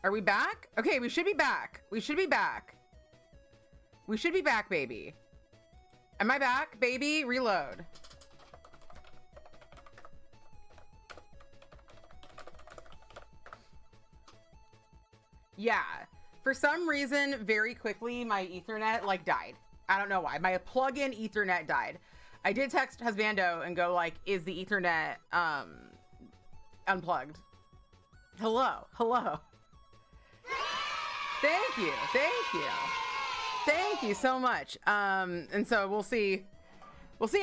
Are we back? Okay, we should be back. We should be back. We should be back, baby. Am I back, baby? Reload. Yeah. For some reason, very quickly, my Ethernet, like, died. I don't know why. My plug-in Ethernet died. I did text Husbando and go, like, is the Ethernet, unplugged? Hello. Hello. Thank you. Thank you. Thank you so much. And so we'll see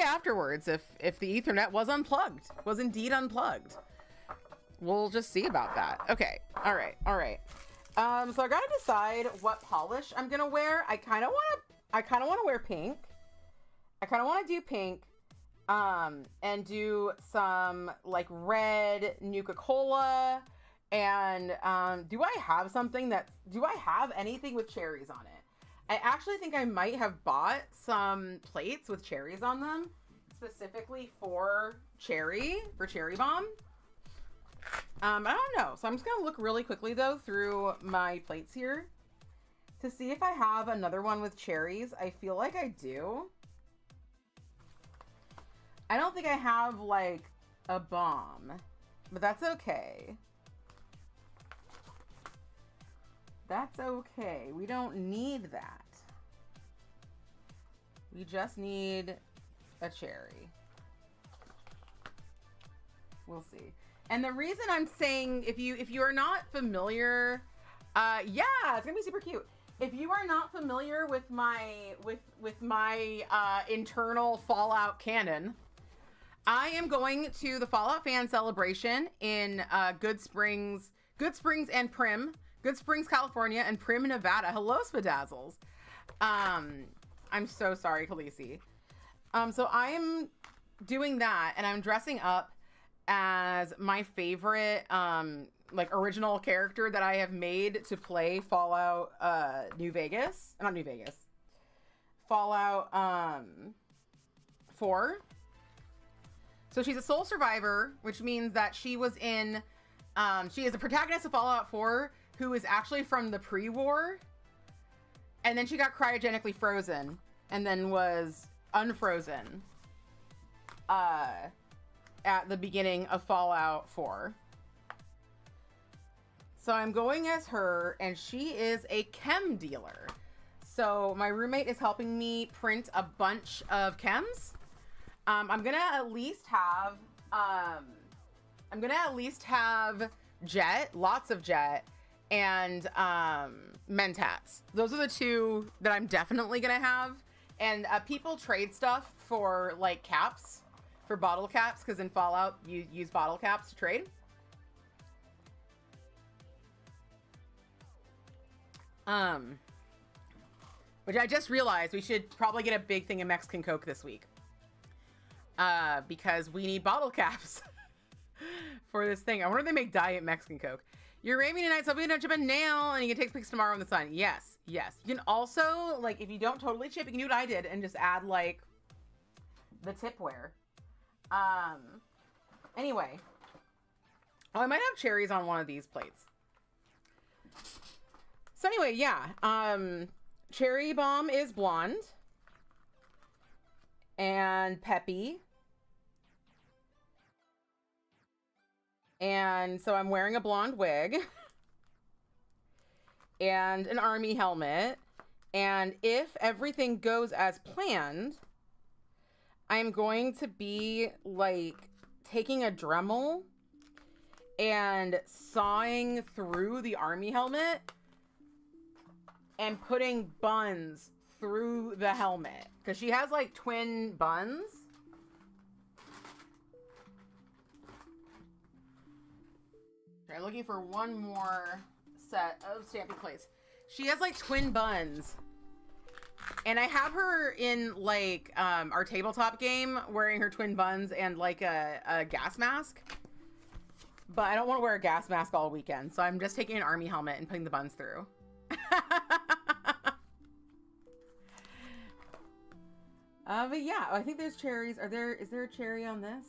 afterwards if the Ethernet was unplugged, was indeed unplugged. We'll just see about that. Okay. All right. All right. So I gotta decide what polish I'm gonna wear. I kind of want to wear pink. I kind of want to do pink, and do some like red Nuka-Cola. And do I have anything with cherries on it? I actually think I might have bought some plates with cherries on them, specifically for cherry bomb. I don't know. So I'm just gonna look really quickly though through my plates here to see if I have another one with cherries. I feel like I do. I don't think I have like a bomb, but that's okay. That's okay. We don't need that. We just need a cherry. We'll see. And the reason I'm saying, if you are not familiar, yeah, it's gonna be super cute. If you are not familiar with my internal Fallout canon, I am going to the Fallout fan celebration in Good Springs and Prim. Good Springs, California, and Prim, Nevada. Hello, Spadazzles. I'm so sorry, Khaleesi. So I am doing that, and I'm dressing up as my favorite, like, original character that I have made to play Fallout, New Vegas. Not New Vegas. Fallout, 4. So she's a sole survivor, which means that she was in, she is a protagonist of Fallout 4, who is actually from the pre-war, and then she got cryogenically frozen and then was unfrozen at the beginning of Fallout 4. So I'm going as her, and she is a chem dealer. So my roommate is helping me print a bunch of chems. I'm gonna at least have Jet, lots of Jet, and Mentats. Those are the two that I'm definitely gonna have. And people trade stuff for like caps, for bottle caps, because in Fallout you use bottle caps to trade. Which I just realized we should probably get a big thing of Mexican Coke this week, because we need bottle caps for this thing. I wonder if they make Diet Mexican Coke. You're raving tonight, so I'm gonna chip a nail, and you can take pics tomorrow in the sun. Yes, yes. You can also, like, if you don't totally chip, you can do what I did and just add, like, the tipware. Anyway. Oh, I might have cherries on one of these plates. So anyway, yeah. Cherry Bomb is blonde. And peppy. And so I'm wearing a blonde wig and an army helmet. And if everything goes as planned, I'm going to be like taking a Dremel and sawing through the army helmet and putting buns through the helmet. Because she has like twin buns. I'm looking for one more set of stamping plates. She has like twin buns. And I have her in like our tabletop game wearing her twin buns and like a gas mask. But I don't want to wear a gas mask all weekend. So I'm just taking an army helmet and putting the buns through. But yeah, I think there's cherries. Is there a cherry on this?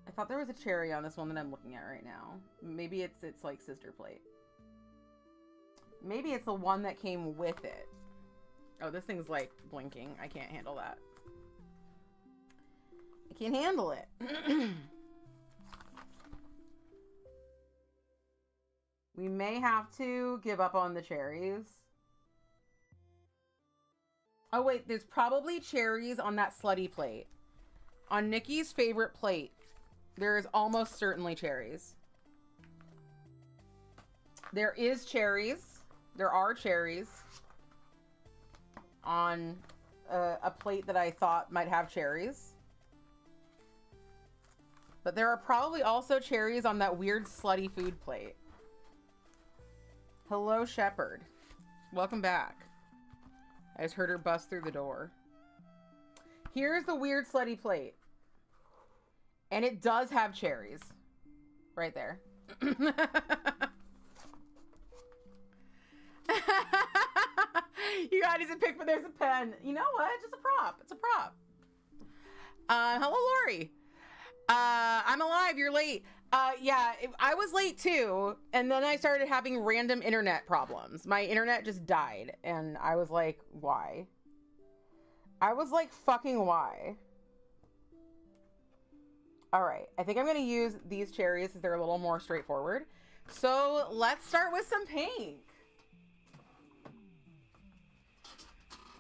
I thought there was a cherry on this one that I'm looking at right now. Maybe it's like sister plate. Maybe it's the one that came with it. Oh, this thing's like blinking. I can't handle that. I can't handle it. We may have to give up on the cherries. Oh wait, there's probably cherries on that slutty plate. On Nikki's favorite plate, there is almost certainly cherries. There is cherries. There are cherries on a plate that I thought might have cherries. But there are probably also cherries on that weird slutty food plate. Hello, Shepherd. Welcome back. I just heard her bust through the door. Here's the weird slutty plate. And it does have cherries. Right there. You got to pick, but there's a pen. You know what? It's just a prop. It's a prop. Hello, Lori. I'm alive. You're late. Yeah, I was late too. And then I started having random internet problems. My internet just died. And I was like, why? I was like, fucking why? All right. I think I'm going to use these cherries because they're a little more straightforward. So let's start with some pink.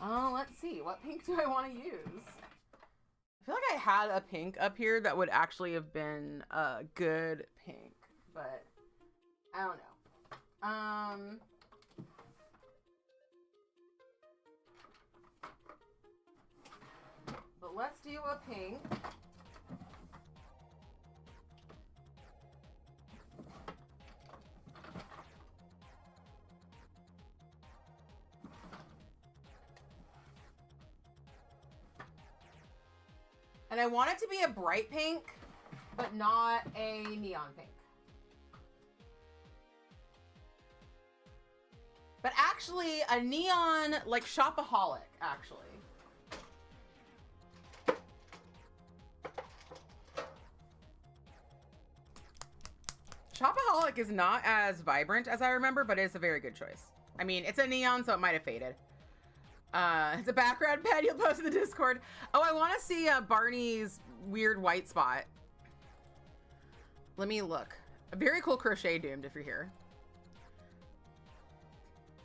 Let's see. What pink do I want to use? I feel like I had a pink up here that would actually have been a good pink, but I don't know. But let's do a pink. And I want it to be a bright pink, but not a neon pink. But actually, a neon, like Shopaholic, actually. Shopaholic is not as vibrant as I remember, but it's a very good choice. I mean, it's a neon, so it might have faded. It's a background pad you'll post in the Discord. Oh, I want to see Barney's weird white spot. Let me look. A very cool crochet doomed if you're here.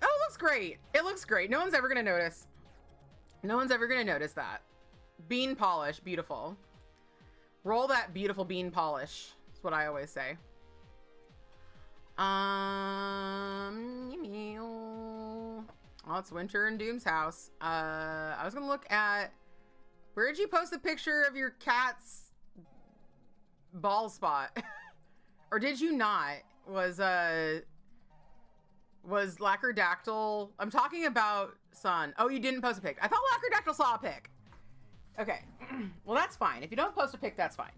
Oh, it looks great. It looks great. No one's ever going to notice. No one's ever going to notice that. Bean polish. Beautiful. Roll that beautiful bean polish. That's what I always say. Oh, it's winter in Doom's house. I was gonna look at, where did you post a picture of your cat's ball spot? Or did you not? Was Lacquerdactyl, I'm talking about Sun. Oh, you didn't post a pic. I thought Lacquerdactyl saw a pic. Okay. Well, that's fine. If you don't post a pic, that's fine.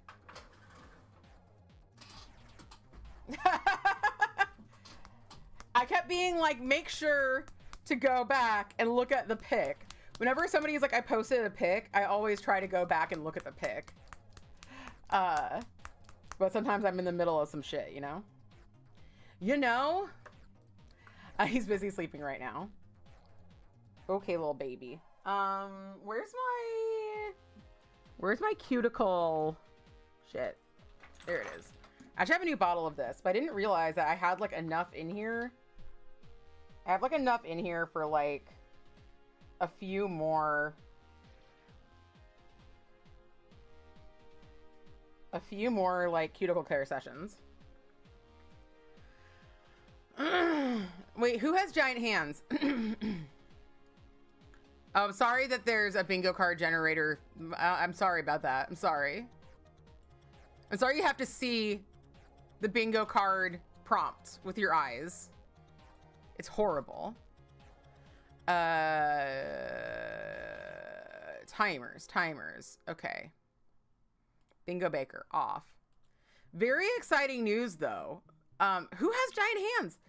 I kept being like, make sure to go back and look at the pic. Whenever somebody's like, I posted a pic, I always try to go back and look at the pic. But sometimes I'm in the middle of some shit, you know? You know? He's busy sleeping right now. Okay, little baby. Where's my cuticle shit? There it is. I actually have a new bottle of this, but I didn't realize that I had like enough in here. I have like enough in here for like a few more like cuticle care sessions. Wait, who has giant hands? Oh, I'm sorry that there's a bingo card generator. I'm sorry about that. I'm sorry. I'm sorry you have to see the bingo card prompt with your eyes. It's horrible. Timers. Okay. Bingo Baker off. Very exciting news though. Who has giant hands?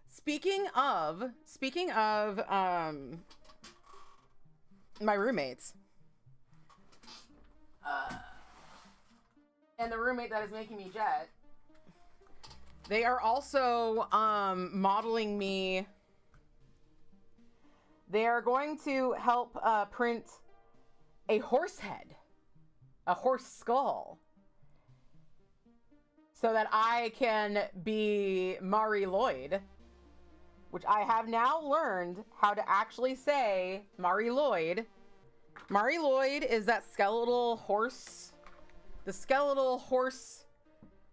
Speaking of my roommates. And the roommate that is making me jet. They are also modeling me They are going to help print a horse head, a horse skull, so that I can be Mari Lloyd, which I have now learned how to actually say Mari Lloyd. Mari Lloyd is that skeletal horse, the skeletal horse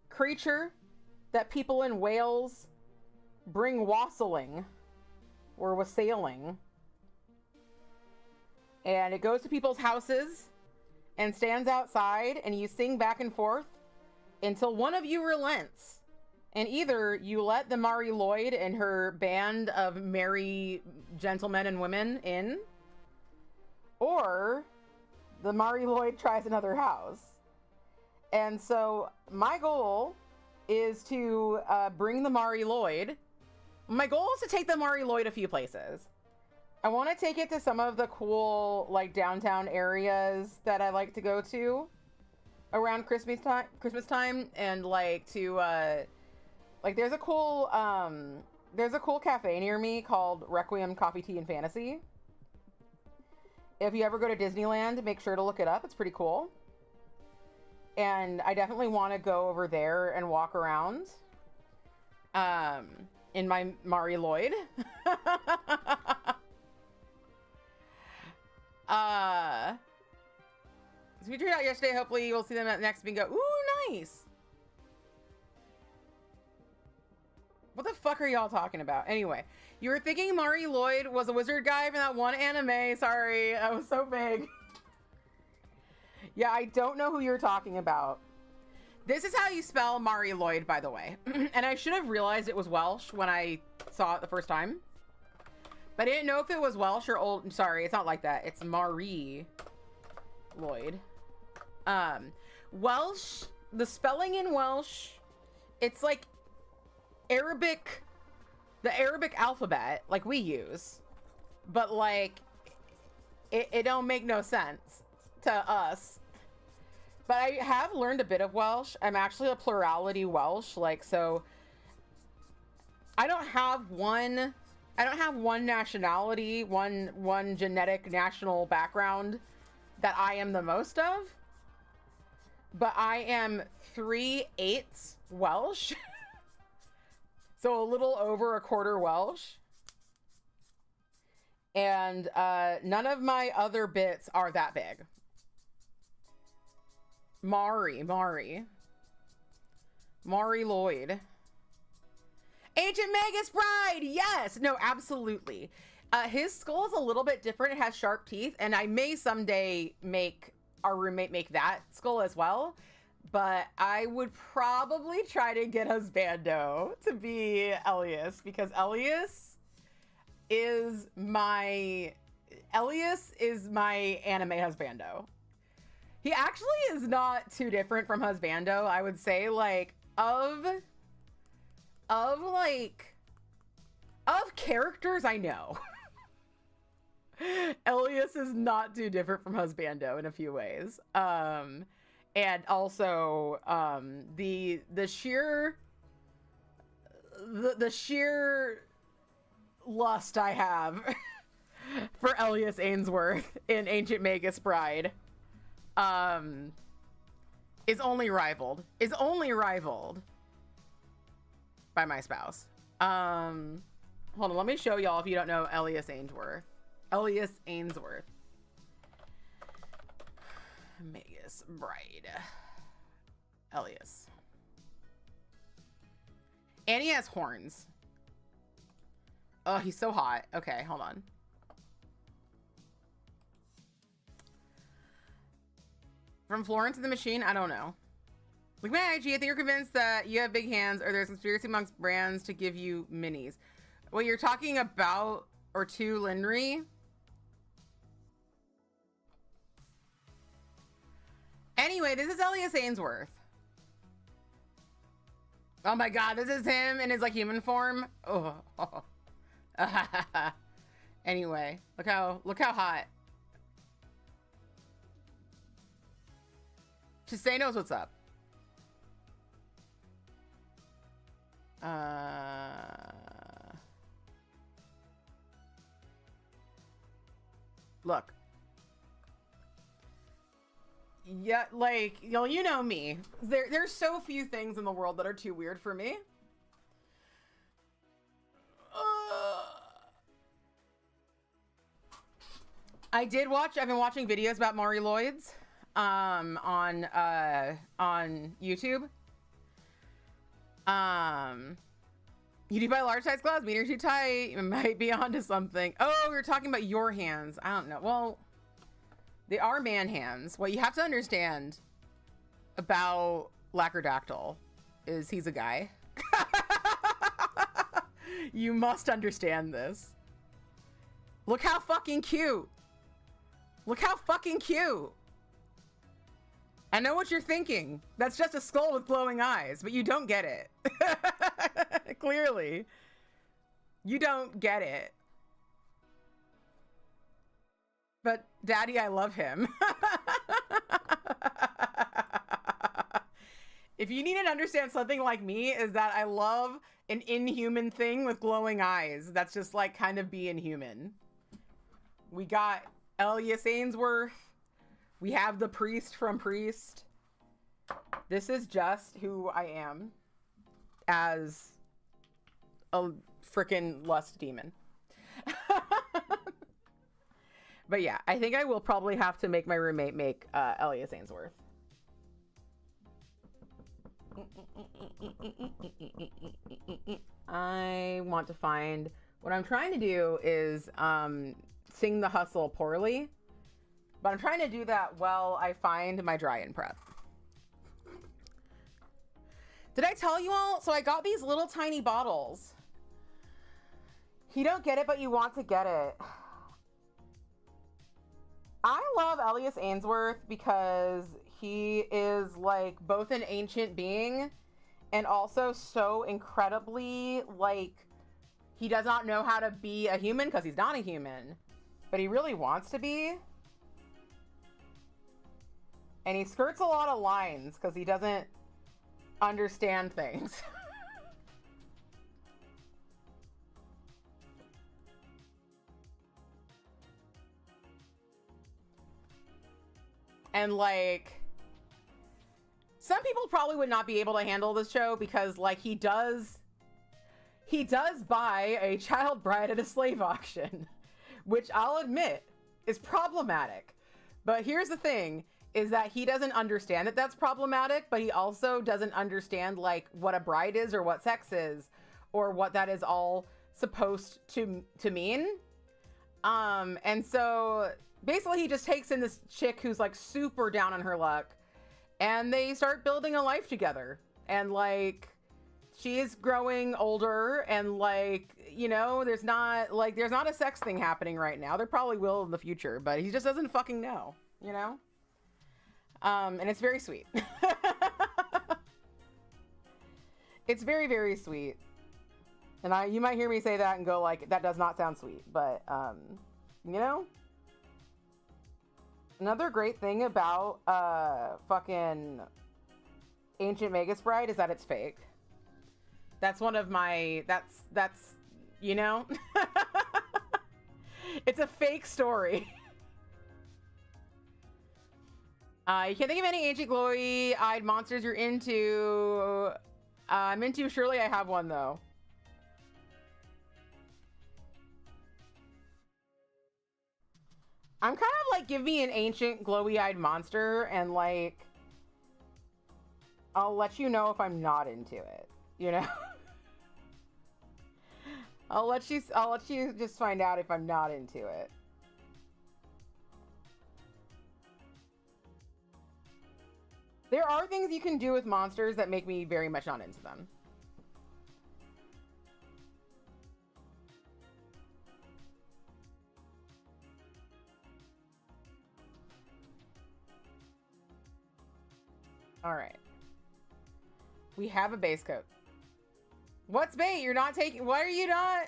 creature that people in Wales bring wassailing or wassailing. And it goes to people's houses and stands outside, and you sing back and forth until one of you relents. And either you let the Mari Lloyd and her band of merry gentlemen and women in, or the Mari Lloyd tries another house. And so my goal is to bring the Mari Lloyd. My goal is to take the Mari Lloyd a few places. I want to take it to some of the cool, like, downtown areas that I like to go to around Christmas time, and like to like there's a cool cafe near me called Requiem Coffee, Tea, and Fantasy. If you ever go to Disneyland, make sure to look it up. It's pretty cool. And I definitely want to go over there and walk around in my Mari Lloyd. So we turned out yesterday. Hopefully you'll see them at next bingo. Ooh, nice. What the fuck are y'all talking about? Anyway, you were thinking Mari Lloyd was a wizard guy from that one anime. Sorry, I was so vague. Yeah, I don't know who you're talking about. This is how you spell Mari Lloyd, by the way. And I should have realized it was Welsh when I saw it the first time. But I didn't know if it was Welsh or old. Sorry, it's not like that. It's Mari Lloyd. Welsh, the spelling in Welsh, it's like Arabic, the Arabic alphabet, like we use. But like, it don't make no sense to us. But I have learned a bit of Welsh. I'm actually a plurality Welsh, like, so I don't have one nationality, one genetic national background that I am the most of. But I am 3/8 Welsh. So a little over a quarter Welsh. And none of my other bits are that big. Mari Lloyd. Ancient Magus Bride! Yes! No, absolutely. His skull is a little bit different. It has sharp teeth, and I may someday make our roommate make that skull as well. But I would probably try to get Husbando to be Elias, because Elias is my anime Husbando. He actually is not too different from Husbando. I would say, like, of characters I know. Elias is not too different from Husbando in a few ways. And also, the sheer lust I have for Elias Ainsworth in Ancient Magus Bride is only rivaled by my spouse. Hold on, let me show y'all if you don't know Elias Ainsworth. Magus Bride. Elias. And he has horns. Oh, he's so hot. Okay, hold on. From Florence and the Machine? I don't know. Like my IG, I think you're convinced that you have big hands or there's conspiracy amongst brands to give you minis. What you're talking about, or to Linry? Anyway, this is Elias Ainsworth. Oh my god, this is him in his like human form. Oh. Anyway, look how hot. Chisei knows what's up. Look. Yeah, like, you know me. There's so few things in the world that are too weird for me. I've been watching videos about Maury Lloyds on YouTube. You do buy large size gloves, meter too tight, you might be onto something. Oh, we were talking about your hands. I don't know. Well, they are man hands. What you have to understand about Lacrodactyl is he's a guy. You must understand this. Look how fucking cute. Look how fucking cute. I know what you're thinking. That's just a skull with glowing eyes, but you don't get it. Clearly. You don't get it. But Daddy, I love him. If you need to understand something like me, is that I love an inhuman thing with glowing eyes. That's just like kind of being human. We got Elias Ainsworth. We have the priest from Priest. This is just who I am as a freaking lust demon. But yeah, I think I will probably have to make my roommate make Elias Ainsworth. I want to find... What I'm trying to do is sing the hustle poorly. But I'm trying to do that while I find my dry and prep. Did I tell you all? So I got these little tiny bottles. You don't get it, but you want to get it. I love Elias Ainsworth because he is like both an ancient being and also so incredibly like he does not know how to be a human because he's not a human, but he really wants to be. And he skirts a lot of lines because he doesn't understand things. And like, some people probably would not be able to handle this show because like he does buy a child bride at a slave auction, which I'll admit is problematic. But here's the thing, is that he doesn't understand that that's problematic, but he also doesn't understand like what a bride is or what sex is or what that is all supposed to mean. And so basically he just takes in this chick who's like super down on her luck and they start building a life together. And like, she's growing older and like, you know, there's not a sex thing happening right now. There probably will in the future, but he just doesn't fucking know, you know? And it's very sweet. It's very, very sweet. And you might hear me say that and go like, that does not sound sweet, but, you know? Another great thing about, fucking Ancient Magus Bride is that it's fake. That's one of my, that's, you know? It's a fake story. You can't think of any ancient glowy-eyed monsters you're into. I'm into Surely I Have One, though. I'm kind of like, give me an ancient glowy-eyed monster, and like, I'll let you know if I'm not into it, you know? I'll let you just find out if I'm not into it. There are things you can do with monsters that make me very much not into them. All right. We have a base coat. What's bait? You're not taking... Why are you not...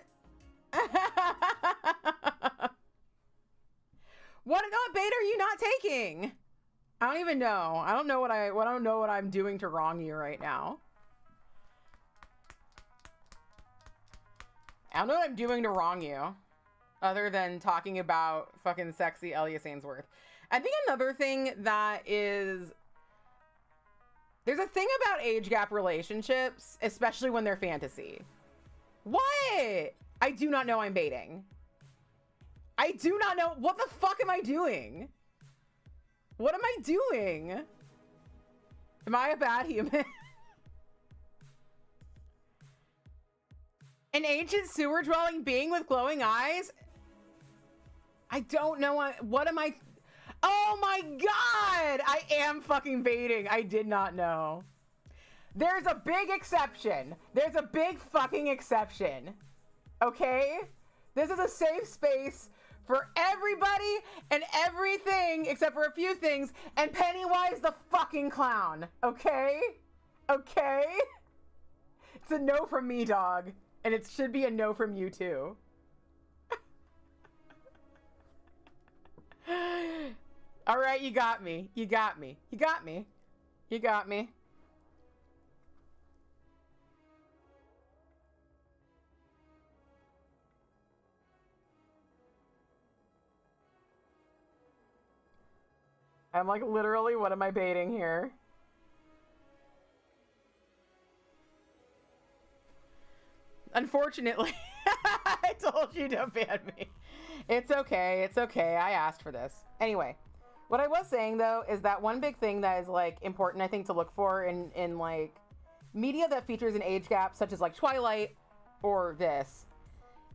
What bait are you not taking? I don't even know. I don't know what I'm doing to wrong you right now. I don't know what I'm doing to wrong you. other than talking about fucking sexy Elias Ainsworth. I think another thing that is, there's a thing about age gap relationships, especially when they're fantasy. What? I do not know I'm baiting. I do not know. What the fuck am I doing? What am I doing? Am I a bad human? An ancient sewer dwelling being with glowing eyes? I don't know. What am I? Oh my God! I am fucking baiting. I did not know. There's a big exception. There's a big fucking exception. Okay? This is a safe space for everybody and everything except for a few things, and Pennywise the fucking clown. Okay? Okay? It's a no from me, dog. And it should be a no from you too. All right, you got me. You got me. You got me. You got me. I'm like, literally, what am I baiting here? Unfortunately, I told you don't ban me. It's okay. It's okay. I asked for this. Anyway, what I was saying though is that one big thing that is like important, I think, to look for in like media that features an age gap, such as like Twilight or this,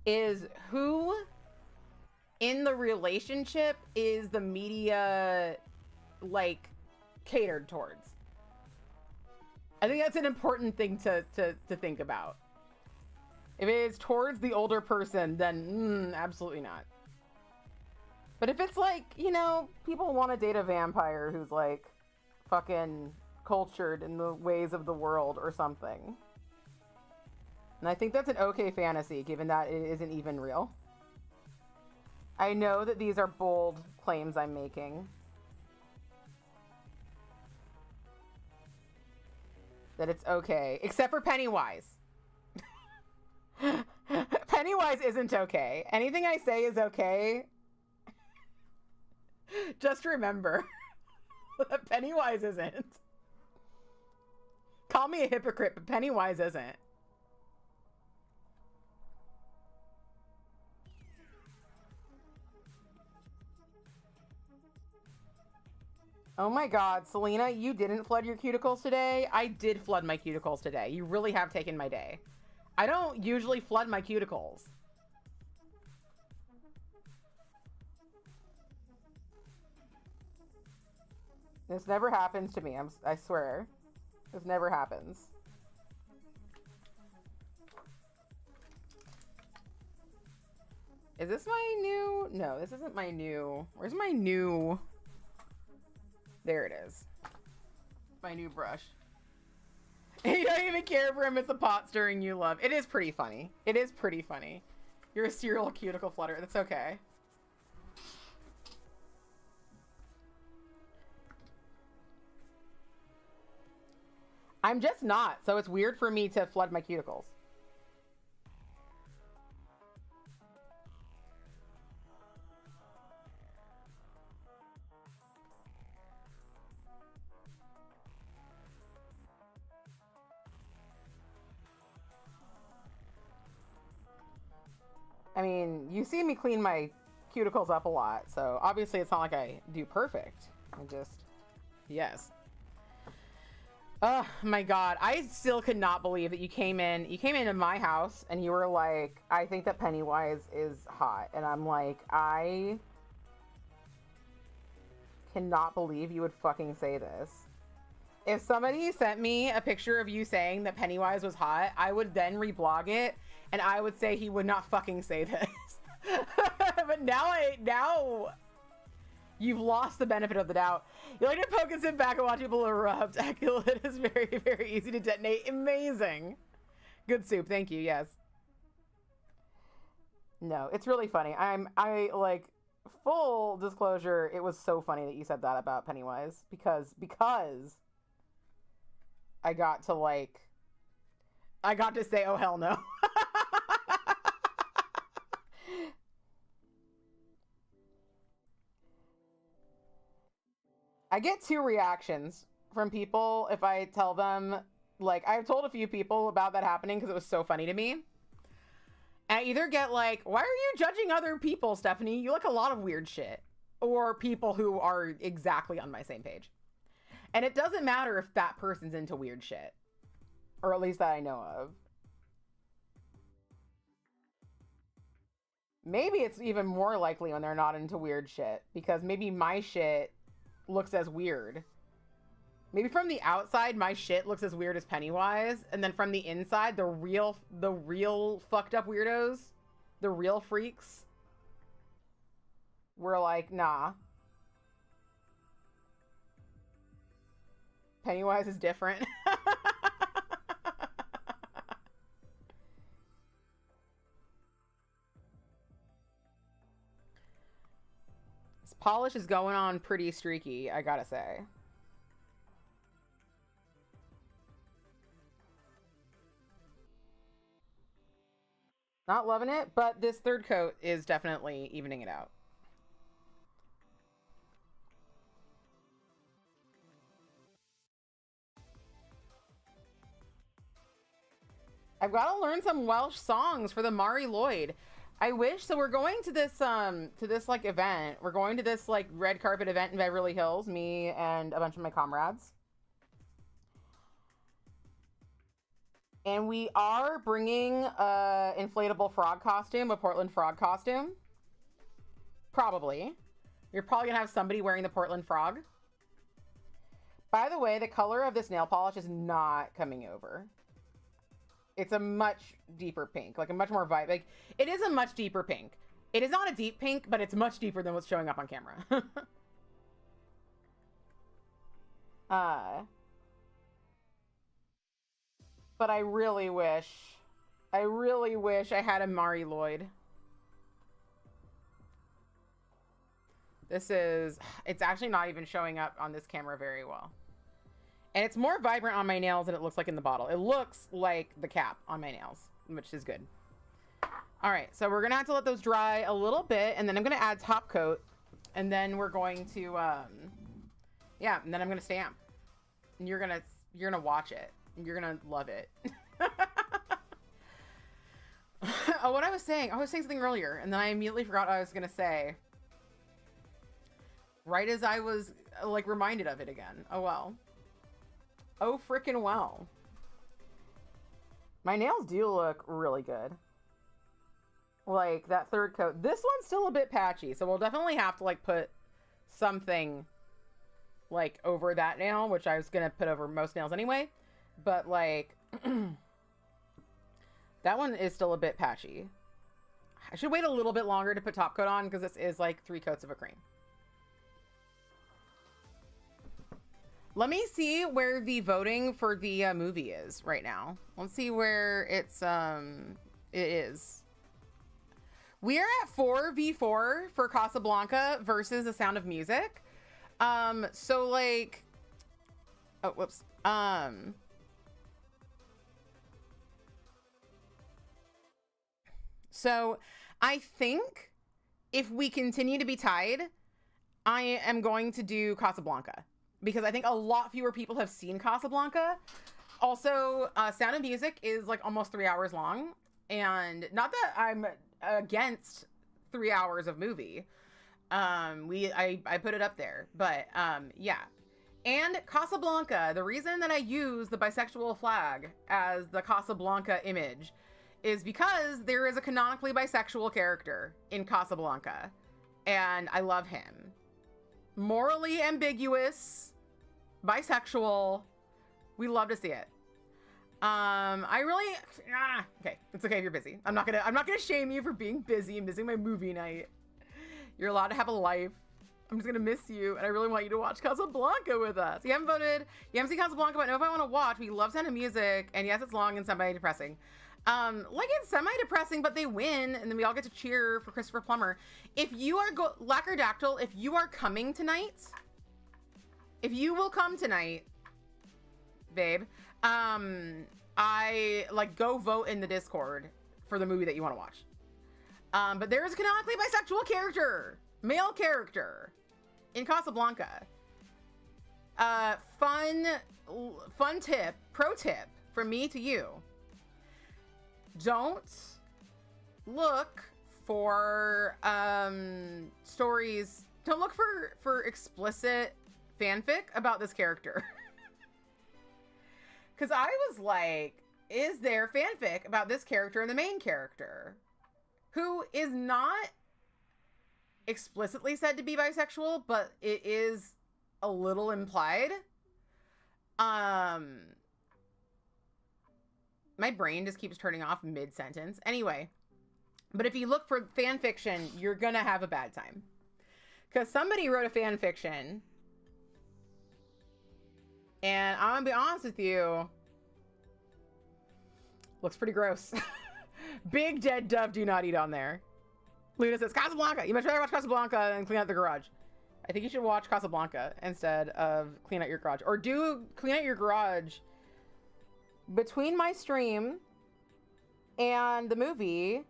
is who in the relationship is the media like catered towards. I think that's an important thing to think about. If it is towards the older person, then absolutely not. But if it's like, you know, people want to date a vampire who's like fucking cultured in the ways of the world or something. And I think that's an okay fantasy, given that it isn't even real. I know that these are bold claims I'm making. That it's okay, except for Pennywise. Pennywise isn't okay. Anything I say is okay. Just remember that Pennywise isn't. Call me a hypocrite, but Pennywise isn't. Oh my God, Selena, you didn't flood your cuticles today? I did flood my cuticles today. You really have taken my day. I don't usually flood my cuticles. This never happens to me, I swear. This never happens. Is this my new? No, this isn't my new. Where's my new? There it is. My new brush. You don't even care for him. It's the pot stirring you love. It is pretty funny. It is pretty funny. You're a serial cuticle flutterer. That's okay. I'm just not. So it's weird for me to flood my cuticles. I mean, you see me clean my cuticles up a lot, so obviously it's not like I do perfect. I just, yes. Oh my God, I still could not believe that you came into my house and you were like, I think that Pennywise is hot. And I'm like, I cannot believe you would fucking say this. If somebody sent me a picture of you saying that Pennywise was hot, I would then reblog it and I would say he would not fucking say this. But now you've lost the benefit of the doubt. You like to poke and sit back and watch people erupt. It is very, very easy to detonate. Amazing. Good soup. Thank you. Yes. No, it's really funny. I like, full disclosure, it was so funny that you said that about Pennywise because I got to say, oh hell no. I get two reactions from people if I tell them, like, I've told a few people about that happening because it was so funny to me. And I either get like, why are you judging other people, Stephanie? You like a lot of weird shit. Or people who are exactly on my same page. And it doesn't matter if that person's into weird shit. Or at least that I know of. Maybe it's even more likely when they're not into weird shit. Because maybe my shit looks as weird. Maybe from the outside, my shit looks as weird as Pennywise. And then from the inside, the real fucked up weirdos, the real freaks, were like, nah. Pennywise is different. This polish is going on pretty streaky, I gotta say. Not loving it, but this third coat is definitely evening it out. I've got to learn some Welsh songs for the Mari Lloyd. I wish. So we're going to this like event. We're going to this like red carpet event in Beverly Hills, me and a bunch of my comrades. And we are bringing a inflatable frog costume, a Portland frog costume. Probably. You're probably gonna have somebody wearing the Portland frog. By the way, the color of this nail polish is not coming over. It's a much deeper pink, like a much more vibe. Like, it is a much deeper pink. It is not a deep pink, but it's much deeper than what's showing up on camera. But I really wish I had a Mari Lloyd. It's actually not even showing up on this camera very well. And it's more vibrant on my nails than it looks like in the bottle. It looks like the cap on my nails, which is good. All right, so we're gonna have to let those dry a little bit, and then I'm gonna add top coat, and then we're going to, yeah, and then I'm gonna stamp. And you're gonna watch it. And you're gonna love it. Oh, what I was saying something earlier, and then I immediately forgot what I was gonna say. Right as I was, like, reminded of it again. Oh, well. Oh, frickin' well. My nails do look really good. Like, that third coat. This one's still a bit patchy, so we'll definitely have to, like, put something, like, over that nail, which I was gonna put over most nails anyway. But, like, that one is still a bit patchy. I should wait a little bit longer to put top coat on, because this is, like, 3 coats of a cream. Let me see where the voting for the movie is right now. Let's see where it is. We are at 4v4 for Casablanca versus The Sound of Music. So like, oh, whoops. So I think if we continue to be tied, I am going to do Casablanca, because I think a lot fewer people have seen Casablanca. Also, Sound of Music is like almost 3 hours long, and not that I'm against 3 hours of movie. I put it up there, but yeah. And Casablanca, the reason that I use the bisexual flag as the Casablanca image is because there is a canonically bisexual character in Casablanca, and I love him. Morally ambiguous, bisexual. We love to see it. Okay, it's okay if you're busy. I'm not gonna shame you for being busy and missing my movie night. You're allowed to have a life. I'm just gonna miss you, and I really want you to watch Casablanca with us. You haven't voted, you haven't seen Casablanca, but know if I want to watch. We love Sound of Music, and yes, it's long and semi-depressing. Like, it's semi-depressing, but they win, and then we all get to cheer for Christopher Plummer. If you are Lackerdactyl, if you are coming tonight, if you will come tonight, babe, go vote in the Discord for the movie that you want to watch. But there is a canonically bisexual character, male character, in Casablanca. Fun tip, pro tip from me to you. Don't look for stories. Don't look for explicit fanfic about this character. Because I was like, is there fanfic about this character and the main character, who is not explicitly said to be bisexual, but it is a little implied? My brain just keeps turning off mid-sentence. Anyway, but if you look for fan fiction, you're gonna have a bad time. Because somebody wrote a fan fiction, and I'm gonna be honest with you, looks pretty gross. Big dead dove do not eat on there. Luna says, Casablanca! You much rather watch Casablanca than clean out the garage. I think you should watch Casablanca instead of clean out your garage. Or do clean out your garage between my stream and the movie.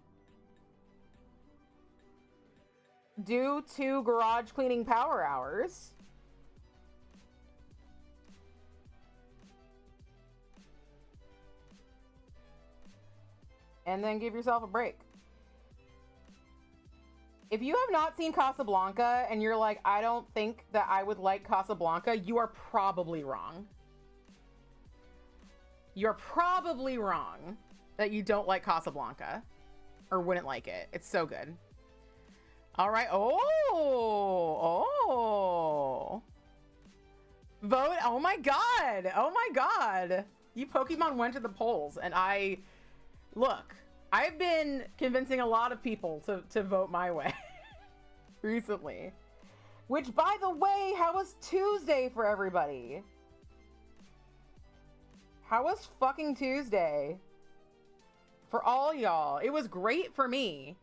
Do 2 garage cleaning power hours. And then give yourself a break. If you have not seen Casablanca and you're like, I don't think that I would like Casablanca, you are probably wrong. You're probably wrong that you don't like Casablanca or wouldn't like it. It's so good. All right. Oh. Vote. Oh my God. Oh my God. You Pokemon went to the polls, and look, I've been convincing a lot of people to vote my way recently. Which, by the way, how was Tuesday for everybody? How was fucking Tuesday? For all y'all. It was great for me.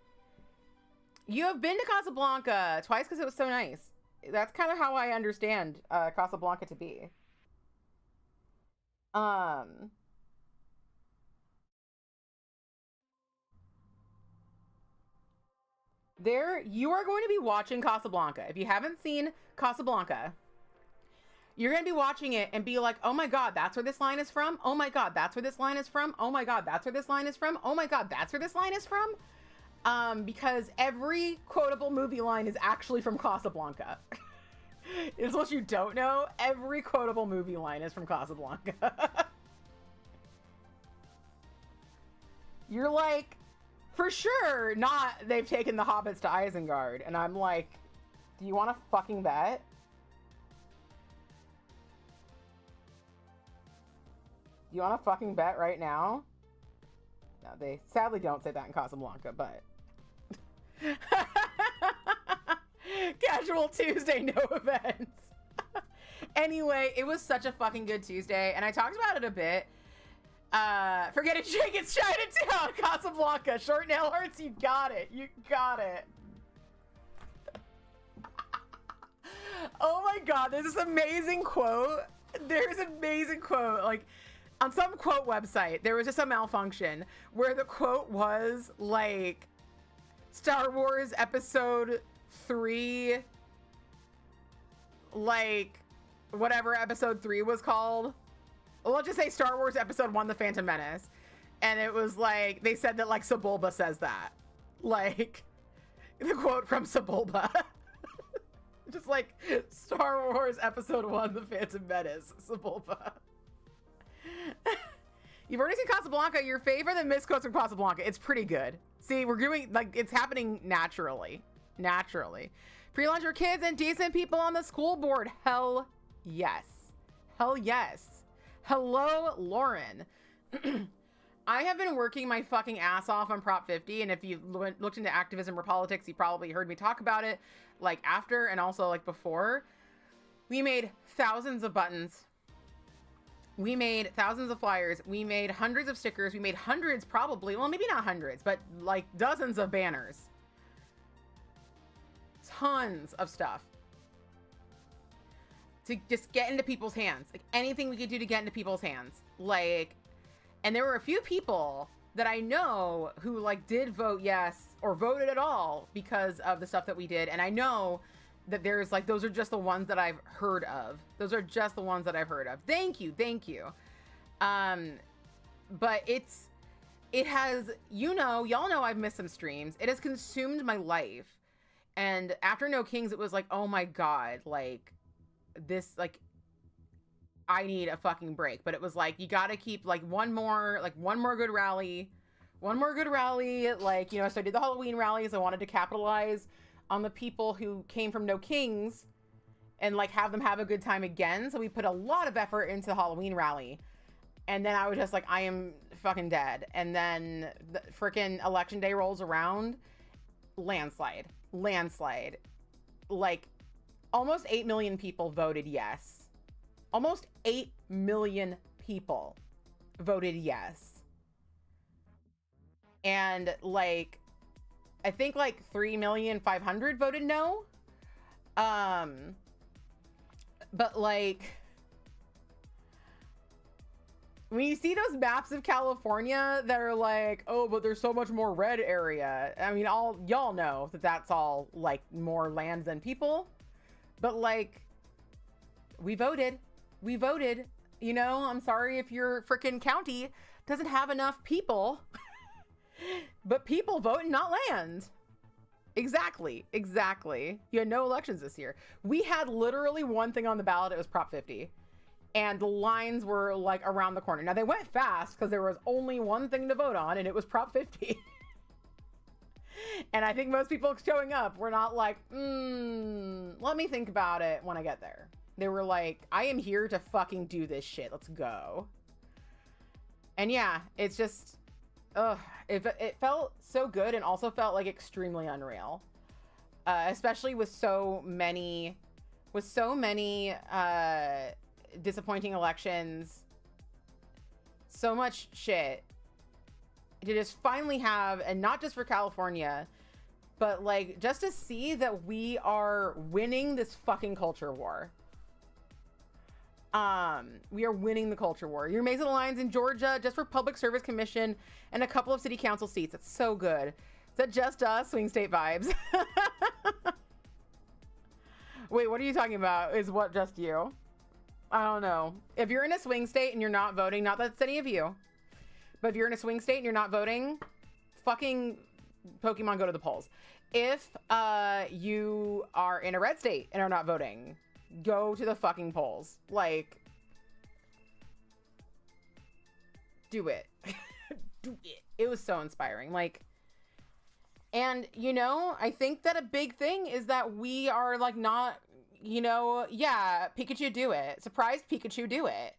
You have been to Casablanca twice because it was so nice. That's kind of how I understand Casablanca to be. You are going to be watching Casablanca. If you haven't seen Casablanca, you're going to be watching it and be like, oh my God, that's where this line is from. Oh my God, that's where this line is from. Oh my God, that's where this line is from. Oh my God, that's where this line is from. Because every quotable movie line is actually from Casablanca. It's what you don't know. Every quotable movie line is from Casablanca. You're like, for sure not, they've taken the hobbits to Isengard. And I'm like, do you want to fucking bet? Do you want to fucking bet right now? No, they sadly don't say that in Casablanca, but... Casual Tuesday, no events. Anyway, it was such a fucking good Tuesday, and I talked about it a bit. Forget it, Jake, it's Chinatown, Casablanca. Short nail hearts, you got it. You got it. Oh my God, there's this amazing quote. There's an amazing quote. Like, on some quote website, there was just a malfunction where the quote was like, Star Wars Episode 3, like, whatever Episode 3 was called. Well, let's just say Star Wars Episode 1, The Phantom Menace. And it was like, they said that, like, Sebulba says that. Like, the quote from Sebulba. Just like, Star Wars Episode 1, The Phantom Menace, Sebulba. You've already seen Casablanca. Your favorite than misquotes from Casablanca. It's pretty good. See, we're doing, like, it's happening naturally. Naturally. Pre-launch your kids and decent people on the school board. Hell yes. Hell yes. Hello, Lauren. I have been working my fucking ass off on Prop 50, and if you looked into activism or politics, you probably heard me talk about it, like, after and also, like, before. We made thousands of buttons. We made thousands of flyers. We made hundreds of stickers. We made hundreds, probably, well, maybe not hundreds, but, like, dozens of banners. Tons of stuff. To just get into people's hands. Like, anything we could do to get into people's hands. Like, and there were a few people that I know who, like, did vote yes or voted at all because of the stuff that we did. And I know that there's like, those are just the ones that I've heard of. Those are just the ones that I've heard of. Thank you. Thank you. But it has, you know, y'all know I've missed some streams. It has consumed my life. And after No Kings, it was like, oh my God, like this, like, I need a fucking break. But it was like, you got to keep like one more good rally. Like, you know, so I did the Halloween rallies. I wanted to capitalize on the people who came from No Kings and like have them have a good time again. So we put a lot of effort into the Halloween rally. And then I was just like, I am fucking dead. And then the freaking election day rolls around. Landslide. Like almost 8 million people voted yes. Almost 8 million people voted yes. And like, I think like 3,500,000 voted no. But like, when you see those maps of California that are like, oh, but there's so much more red area. I mean, y'all know that that's all like more land than people. But like, we voted. You know, I'm sorry if your freaking county doesn't have enough people. But people vote and not land. Exactly. You had no elections this year. We had literally one thing on the ballot. It was Prop 50. And the lines were like around the corner. Now they went fast because there was only one thing to vote on, and it was Prop 50. And I think most people showing up were not like, let me think about it when I get there. They were like, I am here to fucking do this shit. Let's go. And yeah, it's just, it felt so good and also felt like extremely unreal. Especially with so many disappointing elections, so much shit to just finally have, and not just for California, but like just to see that we are winning this fucking culture war. We are winning the culture war. Your Mesa Alliance in Georgia just for Public Service Commission and a couple of city council seats. It's so good. Is that just us? Swing state vibes. Wait, what are you talking about? Is what just you? I don't know. If you're in a swing state and you're not voting, not that it's any of you, but if you're in a swing state and you're not voting, fucking Pokemon, go to the polls. If you are in a red state and are not voting, go to the fucking polls. Like, do it. Do it. It was so inspiring. Like, and you know, I think that a big thing is that we are like not, you know, yeah, Pikachu, do it. Surprise Pikachu, do it.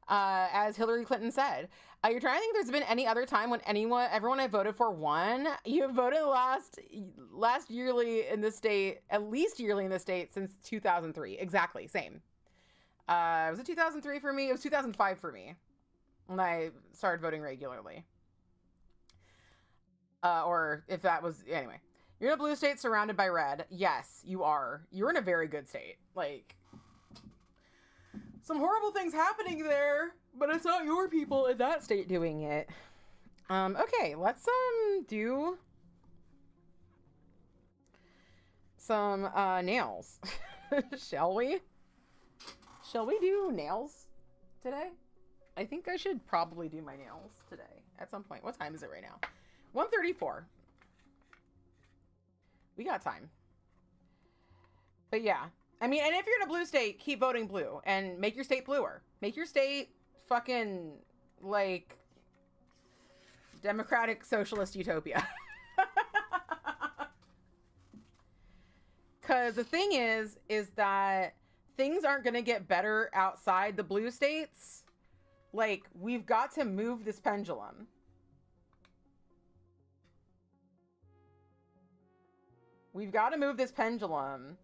As Hillary Clinton said. You're trying to think if there's been any other time when everyone I voted for won. You voted last yearly in the state, at least yearly in the state since 2003. Exactly, same. Was it 2003 for me? It was 2005 for me when I started voting regularly. Or if that was, anyway. You're in a blue state surrounded by red. Yes, you are. You're in a very good state. Like, some horrible things happening there, but it's not your people in that state doing it. Okay, let's do some nails. Shall we? Shall we do nails today? I think I should probably do my nails today at some point. What time is it right now? 1:34. We got time. But yeah. I mean, and if you're in a blue state, keep voting blue and make your state bluer. Make your state fucking, like, democratic socialist utopia. Because the thing is that things aren't going to get better outside the blue states. Like, we've got to move this pendulum. We've got to move this pendulum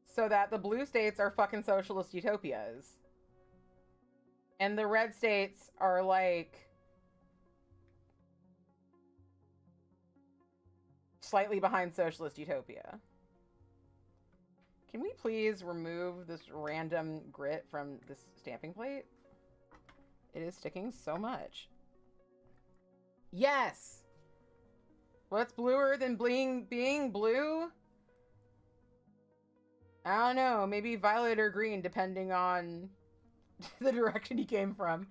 so that the blue states are fucking socialist utopias. And the red states are like slightly behind socialist utopia. Can we please remove this random grit from this stamping plate? It is sticking so much. Yes! What's bluer than being blue? I don't know. Maybe violet or green, depending on the direction he came from.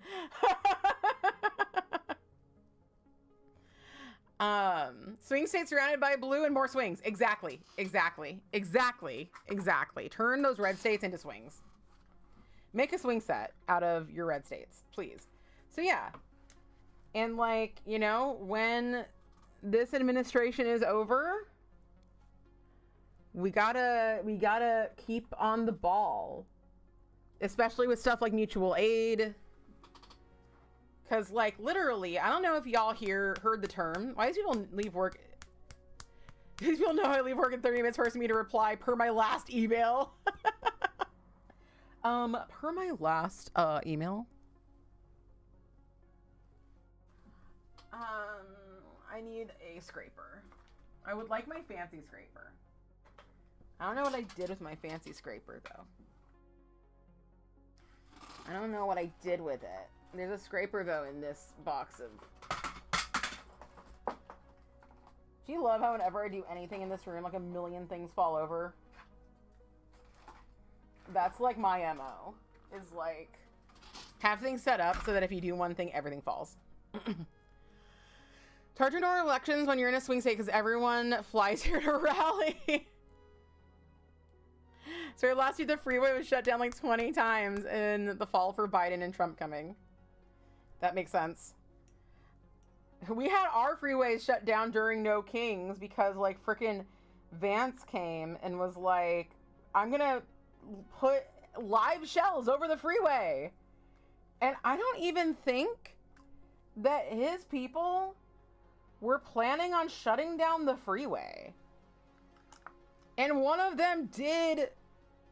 Swing state surrounded by blue and more swings. Exactly. Turn those red states into swings. Make a swing set out of your red states, please. So yeah. And like, you know, when this administration is over, we gotta keep on the ball. Especially with stuff like mutual aid. Because, like, literally, I don't know if y'all heard the term. Why do people leave work? These people know I leave work in 30 minutes for me to reply per my last email. Per my last email. I need a scraper. I would like my fancy scraper. I don't know what I did with my fancy scraper, though. I don't know what I did with it. There's a scraper, though, in this box of... Do you love how whenever I do anything in this room, like a million things fall over? That's, like, my MO. Is, like, have things set up so that if you do one thing, everything falls. Charge your door elections when you're in a swing state because everyone flies here to rally. So last year the freeway was shut down like 20 times in the fall for Biden and Trump coming. That makes sense. We had our freeways shut down during No Kings because like freaking Vance came and was like, I'm gonna put live shells over the freeway. And I don't even think that his people were planning on shutting down the freeway. And one of them did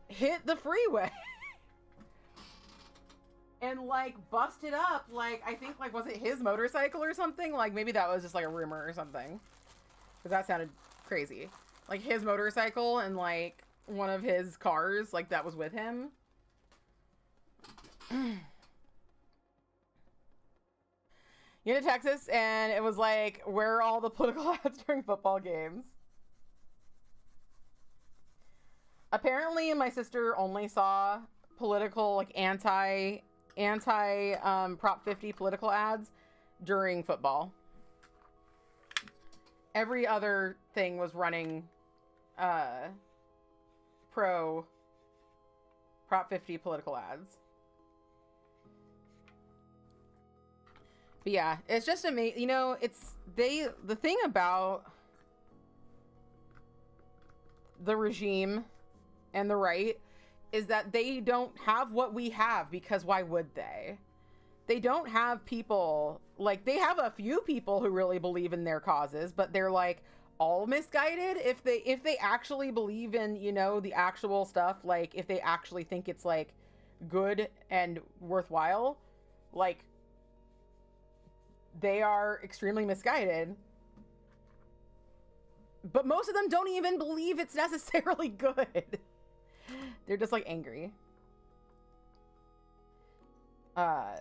hit the freeway. And like busted up, like I think like was it his motorcycle or something? Like maybe that was just like a rumor or something, because that sounded crazy. Like his motorcycle and like one of his cars like that was with him. You to Texas and it was like, where are all the political ads during football games? Apparently my sister only saw political like anti Prop 50 political ads during football. Every other thing was running pro Prop 50 political ads. But yeah, it's just amazing. You know, the thing about the regime and the right is that they don't have what we have, because why would they? They don't have people, like, they have a few people who really believe in their causes, but they're like all misguided. If they actually believe in, you know, the actual stuff, like if they actually think it's like good and worthwhile, like they are extremely misguided. But most of them don't even believe it's necessarily good. They're just like angry. I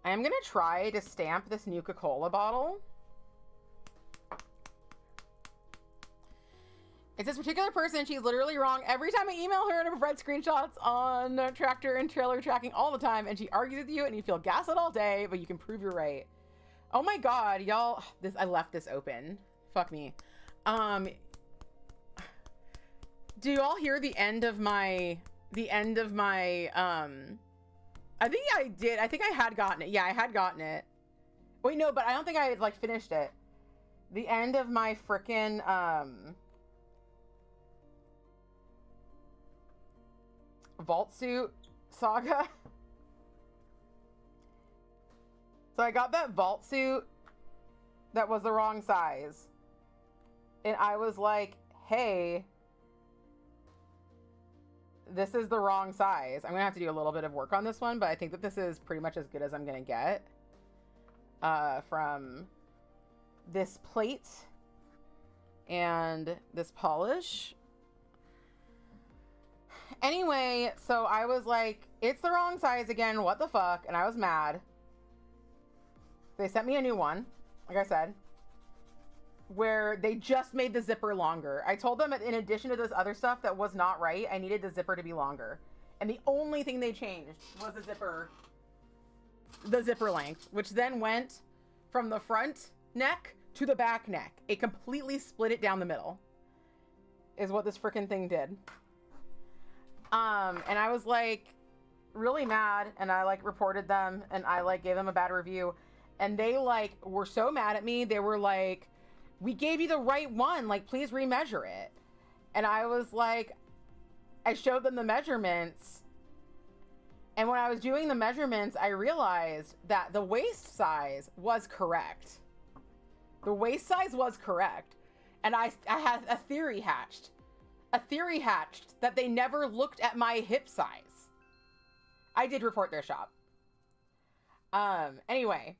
am gonna try to stamp this Nuka-Cola bottle. It's this particular person. She's literally wrong every time I email her, and I've read screenshots on tractor and trailer tracking all the time, and she argues with you and you feel gaslit all day, but you can prove you're right. Oh my god, y'all, I left this open. Fuck me. Do you all hear the end of my I think I did. I think I had gotten it. Yeah, I had gotten it. Wait, no, but I don't think I had like finished it. The end of my frickin' vault suit saga. So I got that vault suit that was the wrong size. And I was like, hey, this is the wrong size. I'm gonna have to do a little bit of work on this one, but I think that this is pretty much as good as I'm gonna get from this plate and this polish. Anyway, so I was like, it's the wrong size again, what the fuck? And I was mad. They sent me a new one, like I said. where they just made the zipper longer. I told them in addition to this other stuff that was not right, I needed the zipper to be longer. And the only thing they changed was the zipper length, which then went from the front neck to the back neck. It completely split it down the middle, is what this freaking thing did. And I was like really mad, and I like reported them, and I like gave them a bad review, and they like were so mad at me. They were like, we gave you the right one, like please remeasure it. And I was like, I showed them the measurements, and when I was doing the measurements, I realized that the waist size was correct. The waist size was correct. And I had a theory hatched. A theory hatched that they never looked at my hip size. I did report their shop. Anyway.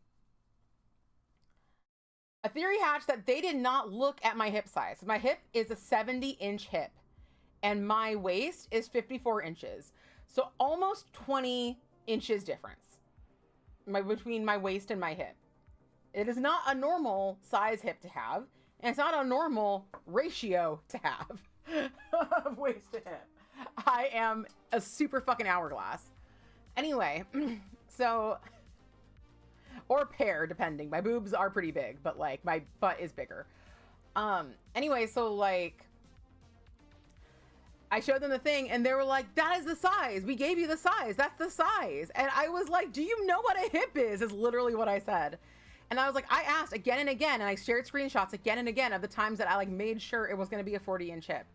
A theory hatched that they did not look at my hip size. My hip is a 70-inch hip. And my waist is 54 inches. So almost 20 inches difference between my waist and my hip. It is not a normal size hip to have, and it's not a normal ratio to have of waist to hip. I am a super fucking hourglass. Anyway, so, or pear, depending. My boobs are pretty big, but like my butt is bigger. Anyway, so like, I showed them the thing, and they were like, that is the size. We gave you the size. That's the size. And I was like, do you know what a hip is literally what I said. And I was like, I asked again and again, and I shared screenshots again and again of the times that I like made sure it was going to be a 40-inch hip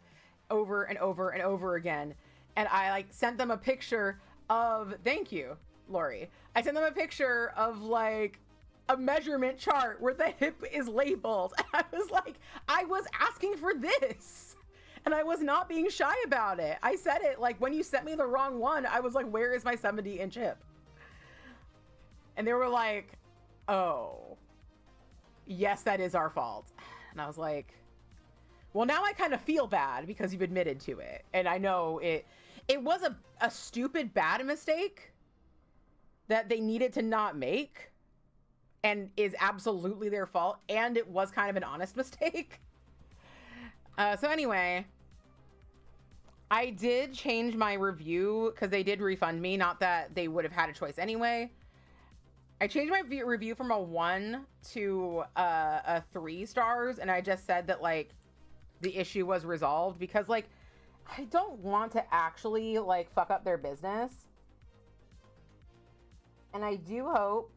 over and over and over again. And I like sent them a picture of, thank you, Lori. I sent them a picture of like a measurement chart where the hip is labeled. And I was like, I was asking for this. And I was not being shy about it. I said it like, when you sent me the wrong one, I was like, where is my 70-inch hip? And they were like, oh, yes, that is our fault. And I was like, well, now I kind of feel bad because you've admitted to it. And I know it was a stupid, bad mistake that they needed to not make and is absolutely their fault. And it was kind of an honest mistake. So anyway, I did change my review because they did refund me. Not that they would have had a choice anyway. I changed my review from a 1 to a 3 stars. And I just said that like the issue was resolved because like, I don't want to actually like fuck up their business. And I do hope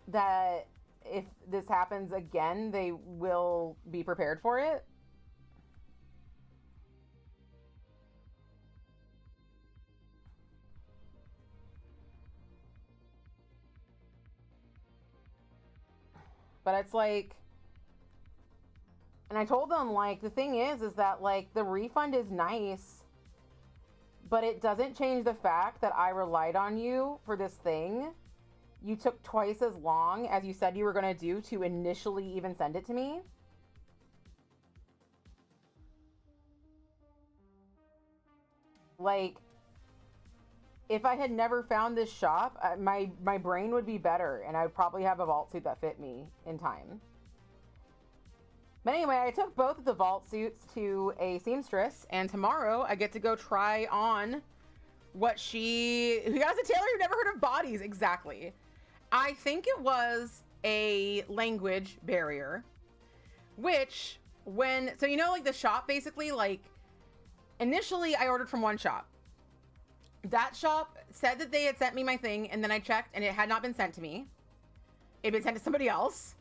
that if this happens again, they will be prepared for it. But it's like, and I told them like, the thing is that like the refund is nice, but it doesn't change the fact that I relied on you for this thing. You took twice as long as you said you were going to do to initially even send it to me. Like, if I had never found this shop, my brain would be better, and I'd probably have a vault suit that fit me in time. But anyway, I took both of the vault suits to a seamstress, and tomorrow I get to go try on what she... Who has a tailor who never heard of bodies? Exactly. I think it was a language barrier, which when... So, you know, like the shop basically, like, initially I ordered from one shop. That shop said that they had sent me my thing, and then I checked, and it had not been sent to me. It had been sent to somebody else.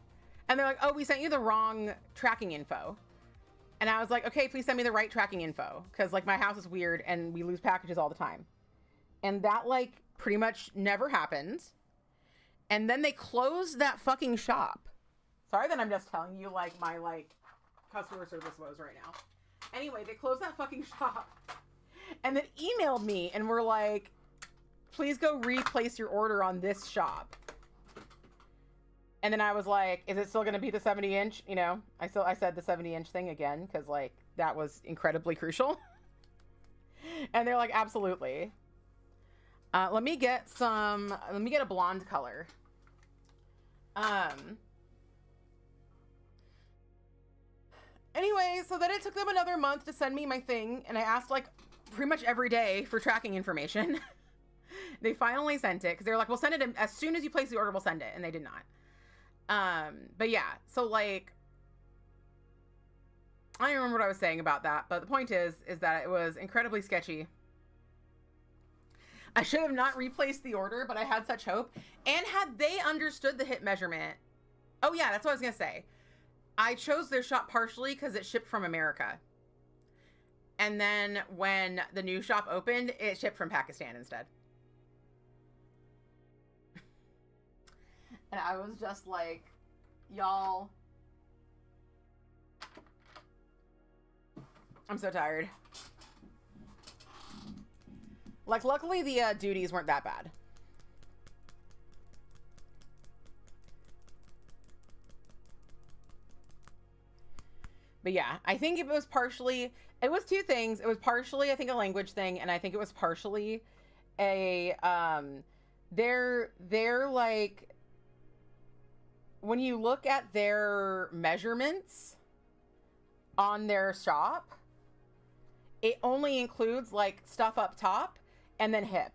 And they're like, oh, we sent you the wrong tracking info. And I was like, okay, please send me the right tracking info. Because, like, my house is weird, and we lose packages all the time. And that, like, pretty much never happened. And then they closed that fucking shop. Sorry that I'm just telling you, like, my, like, customer service woes right now. Anyway, they closed that fucking shop. And then emailed me and were like, please go replace your order on this shop. And then I was like, is it still going to be the 70-inch? You know, I said the 70-inch thing again, because, like, that was incredibly crucial. And they're like, absolutely. Let me get a blonde color. Let me get a blonde color. Anyway, so then it took them another month to send me my thing, and I asked like pretty much every day for tracking information. They finally sent it because they were like, we'll send it as soon as you place the order, we'll send it. And they did not. But yeah, so like, I don't remember what I was saying about that, but the point is that it was incredibly sketchy. I should have not replaced the order, but I had such hope. And had they understood the hip measurement, oh yeah, that's what I was gonna say. I chose their shop partially because it shipped from America. And then when the new shop opened, it shipped from Pakistan instead. And I was just like, y'all, I'm so tired. Like, luckily the duties weren't that bad. But yeah, I think it was partially, it was two things. It was partially, I think, a language thing, and I think it was partially a, they're like, when you look at their measurements on their shop, it only includes like stuff up top and then hip,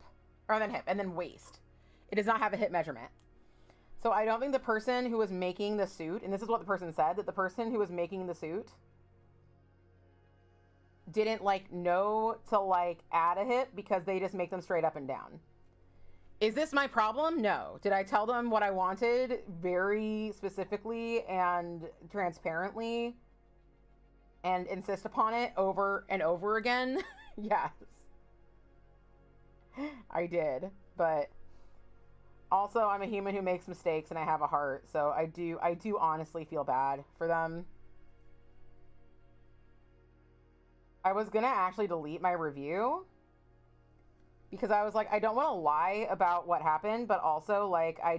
or then hip and then waist. It does not have a hip measurement. So I don't think the person who was making the suit, and this is what the person said, that the person who was making the suit didn't like know to like add a hip because they just make them straight up and down. Is this my problem? No. Did I tell them what I wanted very specifically and transparently and insist upon it over and over again? Yes. I did. But also, I'm a human who makes mistakes and I have a heart, so I do honestly feel bad for them. I was gonna actually delete my review because I was like, I don't want to lie about what happened, but also like I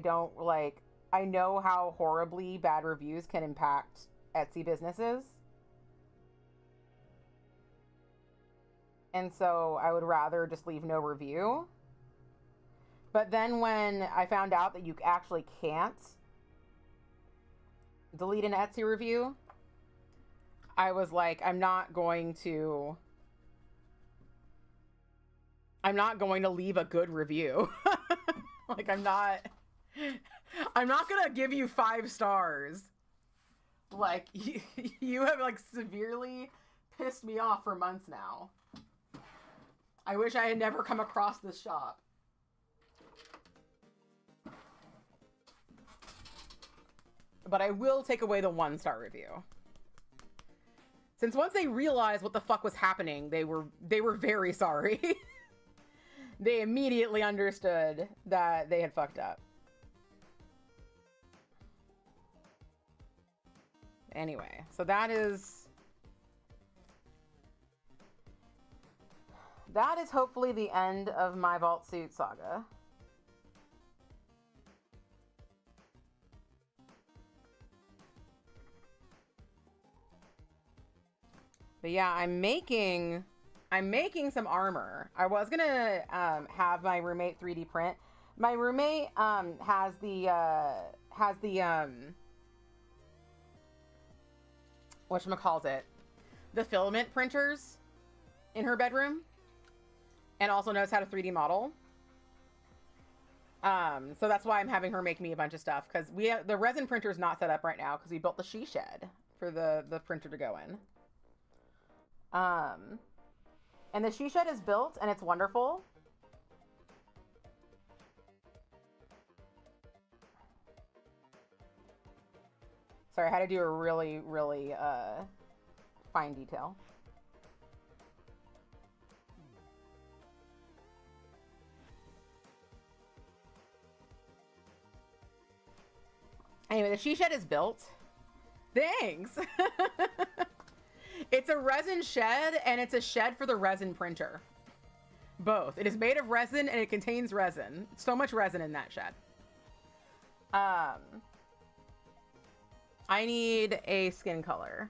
know how horribly bad reviews can impact Etsy businesses. And so I would rather just leave no review. But then when I found out that you actually can't delete an Etsy review, I was like, I'm not going to leave a good review. Like, I'm not gonna give you 5 stars. Like, you have like severely pissed me off for months now. I wish I had never come across this shop. But I will take away the 1-star review. Since once they realized what the fuck was happening, they were very sorry. They immediately understood that they had fucked up. Anyway, so that is hopefully the end of my Vault Suit saga. But yeah, I'm making some armor. I was gonna have my roommate 3D print. My roommate has the whatchamacallit, the filament printers in her bedroom, and also knows how to 3D model. So that's why I'm having her make me a bunch of stuff, because the resin printer is not set up right now because we built the she shed for the printer to go in. And the she shed is built and it's wonderful. Sorry, I had to do a really, really fine detail. Anyway, the she shed is built. Thanks. It's a resin shed, and it's a shed for the resin printer. Both. It is made of resin, and it contains resin. So much resin in that shed. I need a skin color.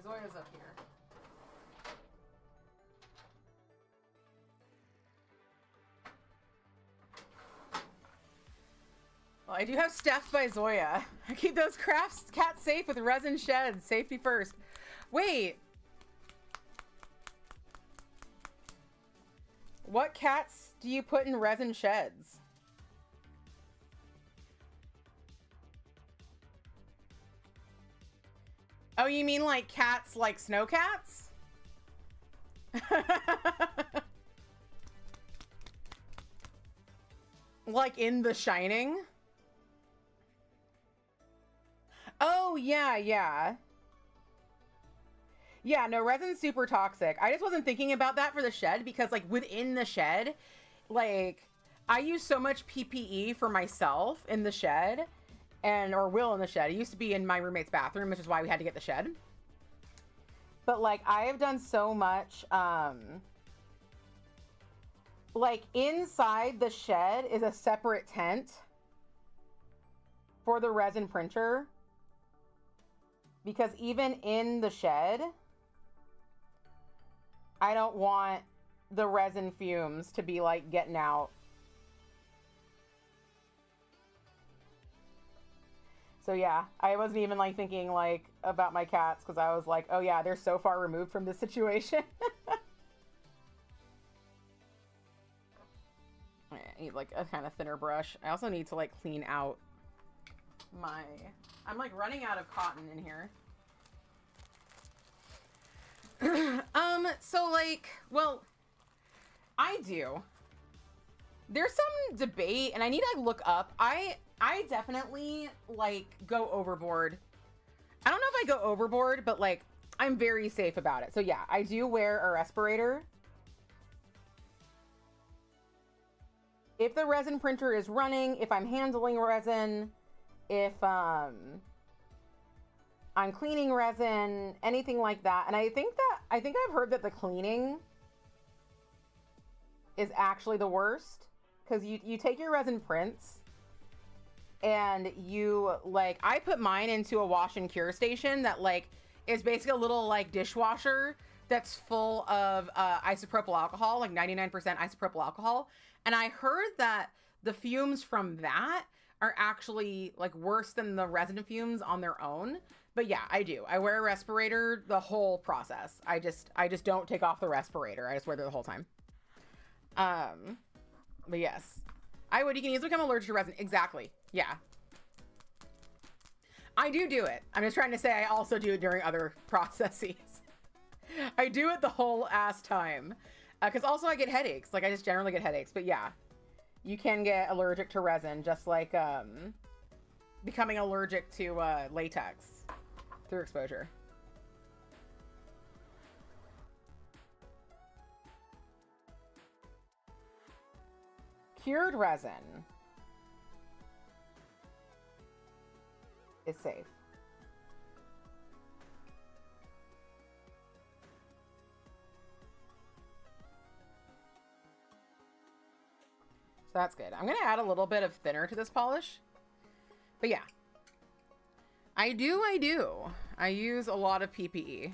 Zoya's up here. Well, I do have Stuffed by Zoya. I keep those crafts cats safe with resin sheds. Safety first. Wait. What cats do you put in resin sheds? Oh, you mean like cats like snow cats? Like in The Shining? Oh, yeah, yeah. Yeah, no, resin's super toxic. I just wasn't thinking about that for the shed because, like, within the shed, like, I use so much PPE for myself in the shed, or will in the shed. It used to be in my roommate's bathroom, which is why we had to get the shed. But, like, I have done so much, like, inside the shed is a separate tent for the resin printer. Because even in the shed, I don't want the resin fumes to be like getting out. So yeah, I wasn't even like thinking like about my cats because I was like, oh yeah, they're so far removed from this situation. I need like a kind of thinner brush. I also need to like clean out I'm like running out of cotton in here. So like, well, I do. There's some debate and I need to look up. I definitely like go overboard. I don't know if I go overboard, but like I'm very safe about it. So yeah, I do wear a respirator. If the resin printer is running, if I'm handling resin, if I'm cleaning resin, anything like that. And I think I've heard that the cleaning is actually the worst because you take your resin prints and you like, I put mine into a wash and cure station that like is basically a little like dishwasher that's full of isopropyl alcohol, like 99% isopropyl alcohol. And I heard that the fumes from that are actually like worse than the resin fumes on their own. But yeah, I do. I wear a respirator the whole process. I just don't take off the respirator. I just wear it the whole time. But yes, I would. You can easily become allergic to resin. Exactly. Yeah. I do it. I'm just trying to say I also do it during other processes. I do it the whole ass time. Because also I get headaches. Like I just generally get headaches. But yeah, you can get allergic to resin just like becoming allergic to latex through exposure. Cured resin is safe. So that's good. I'm going to add a little bit of thinner to this polish. But yeah. I do. I use a lot of PPE.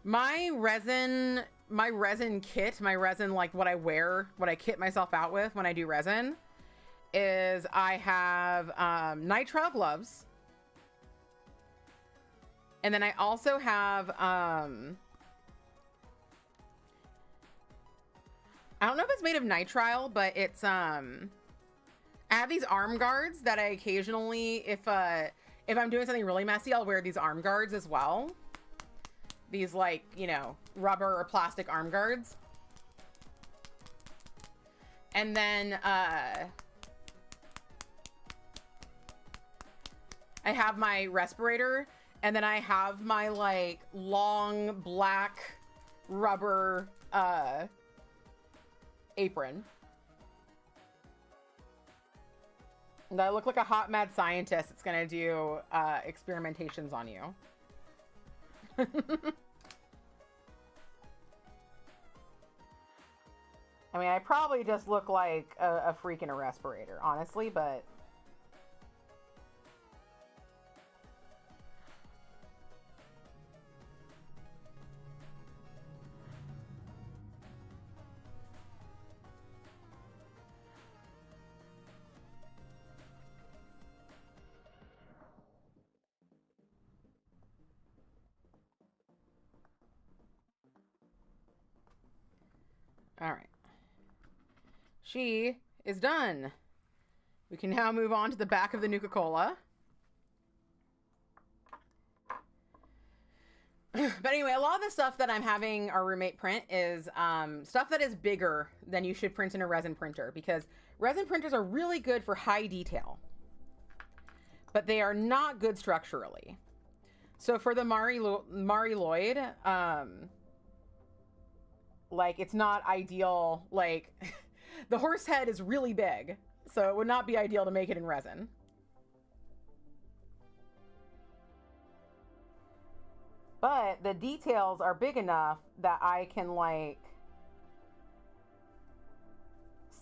My resin kit, my resin, like what I wear, what I kit myself out with when I do resin is I have nitrile gloves. And then I also have, I don't know if it's made of nitrile, but it's, I have these arm guards that I occasionally, if I'm doing something really messy, I'll wear these arm guards as well. These like, you know, rubber or plastic arm guards. And then, I have my respirator, and then I have my like long black rubber, apron. And I look like a hot mad scientist that's gonna do experimentations on you. I mean, I probably just look like a freak in a respirator, honestly, but All right. She is done. We can now move on to the back of the Nuka-Cola. But anyway, a lot of the stuff that I'm having our roommate print is stuff that is bigger than you should print in a resin printer, because resin printers are really good for high detail, but they are not good structurally. So for the Mari Lwyd, like, it's not ideal. Like, the horse head is really big, so it would not be ideal to make it in resin. But the details are big enough that I can, like,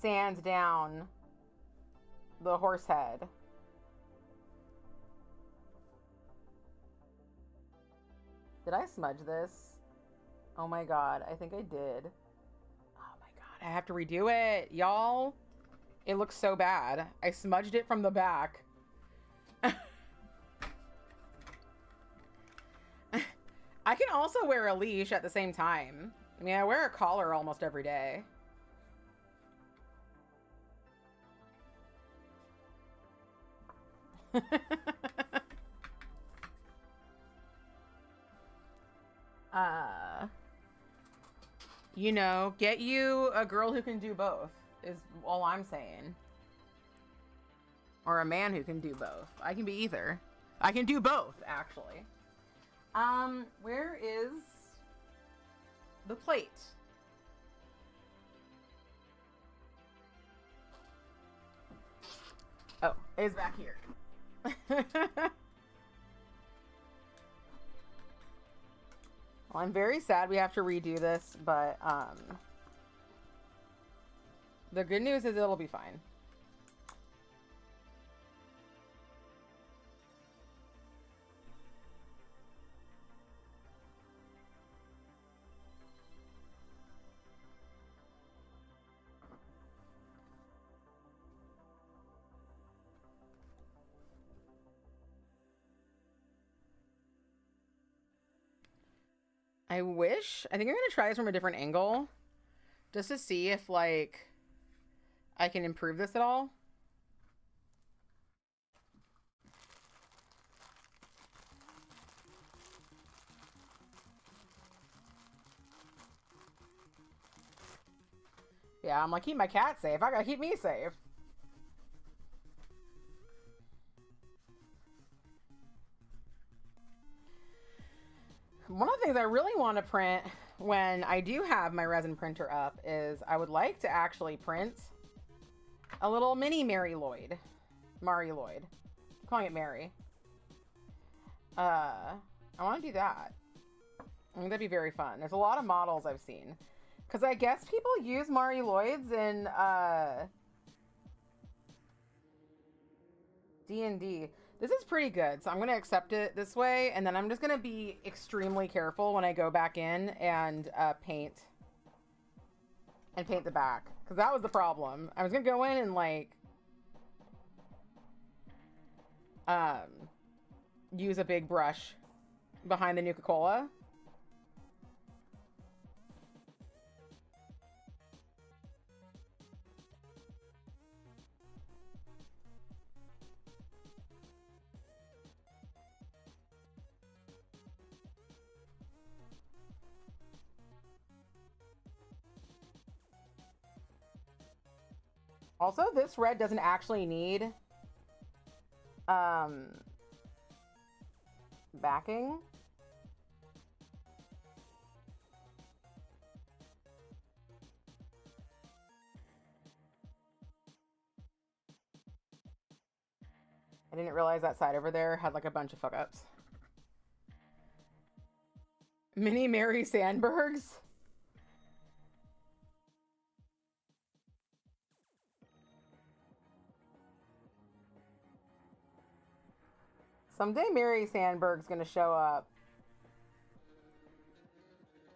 sand down the horse head. Did I smudge this? Oh my god, I think I did. Oh my god, I have to redo it. Y'all, it looks so bad. I smudged it from the back. I can also wear a leash at the same time. I mean, I wear a collar almost every day. You know, get you a girl who can do both, is all I'm saying. Or a man who can do both. I can be either. I can do both, actually. Where is the plate? Oh, it's back here. Well, I'm very sad we have to redo this, but the good news is it'll be fine. I wish. I think I'm going to try this from a different angle, just to see if, like, I can improve this at all. Yeah, I'm like, keep my cat safe. I gotta keep me safe. One of the things I really want to print when I do have my resin printer up is I would like to actually print a little mini Mari Lwyd. Mari Lwyd. I'm calling it Mary. I want to do that. I think that'd be very fun. There's a lot of models I've seen. Because I guess people use Mari Lwyds in D&D. This is pretty good, so I'm going to accept it this way, and then I'm just going to be extremely careful when I go back in and paint the back, because that was the problem. I was going to go in and, like, use a big brush behind the Nuka-Cola. Also, this red doesn't actually need backing. I didn't realize that side over there had like a bunch of fuck ups. Mini Mary Sandbergs. Someday Mary Sandberg's gonna show up.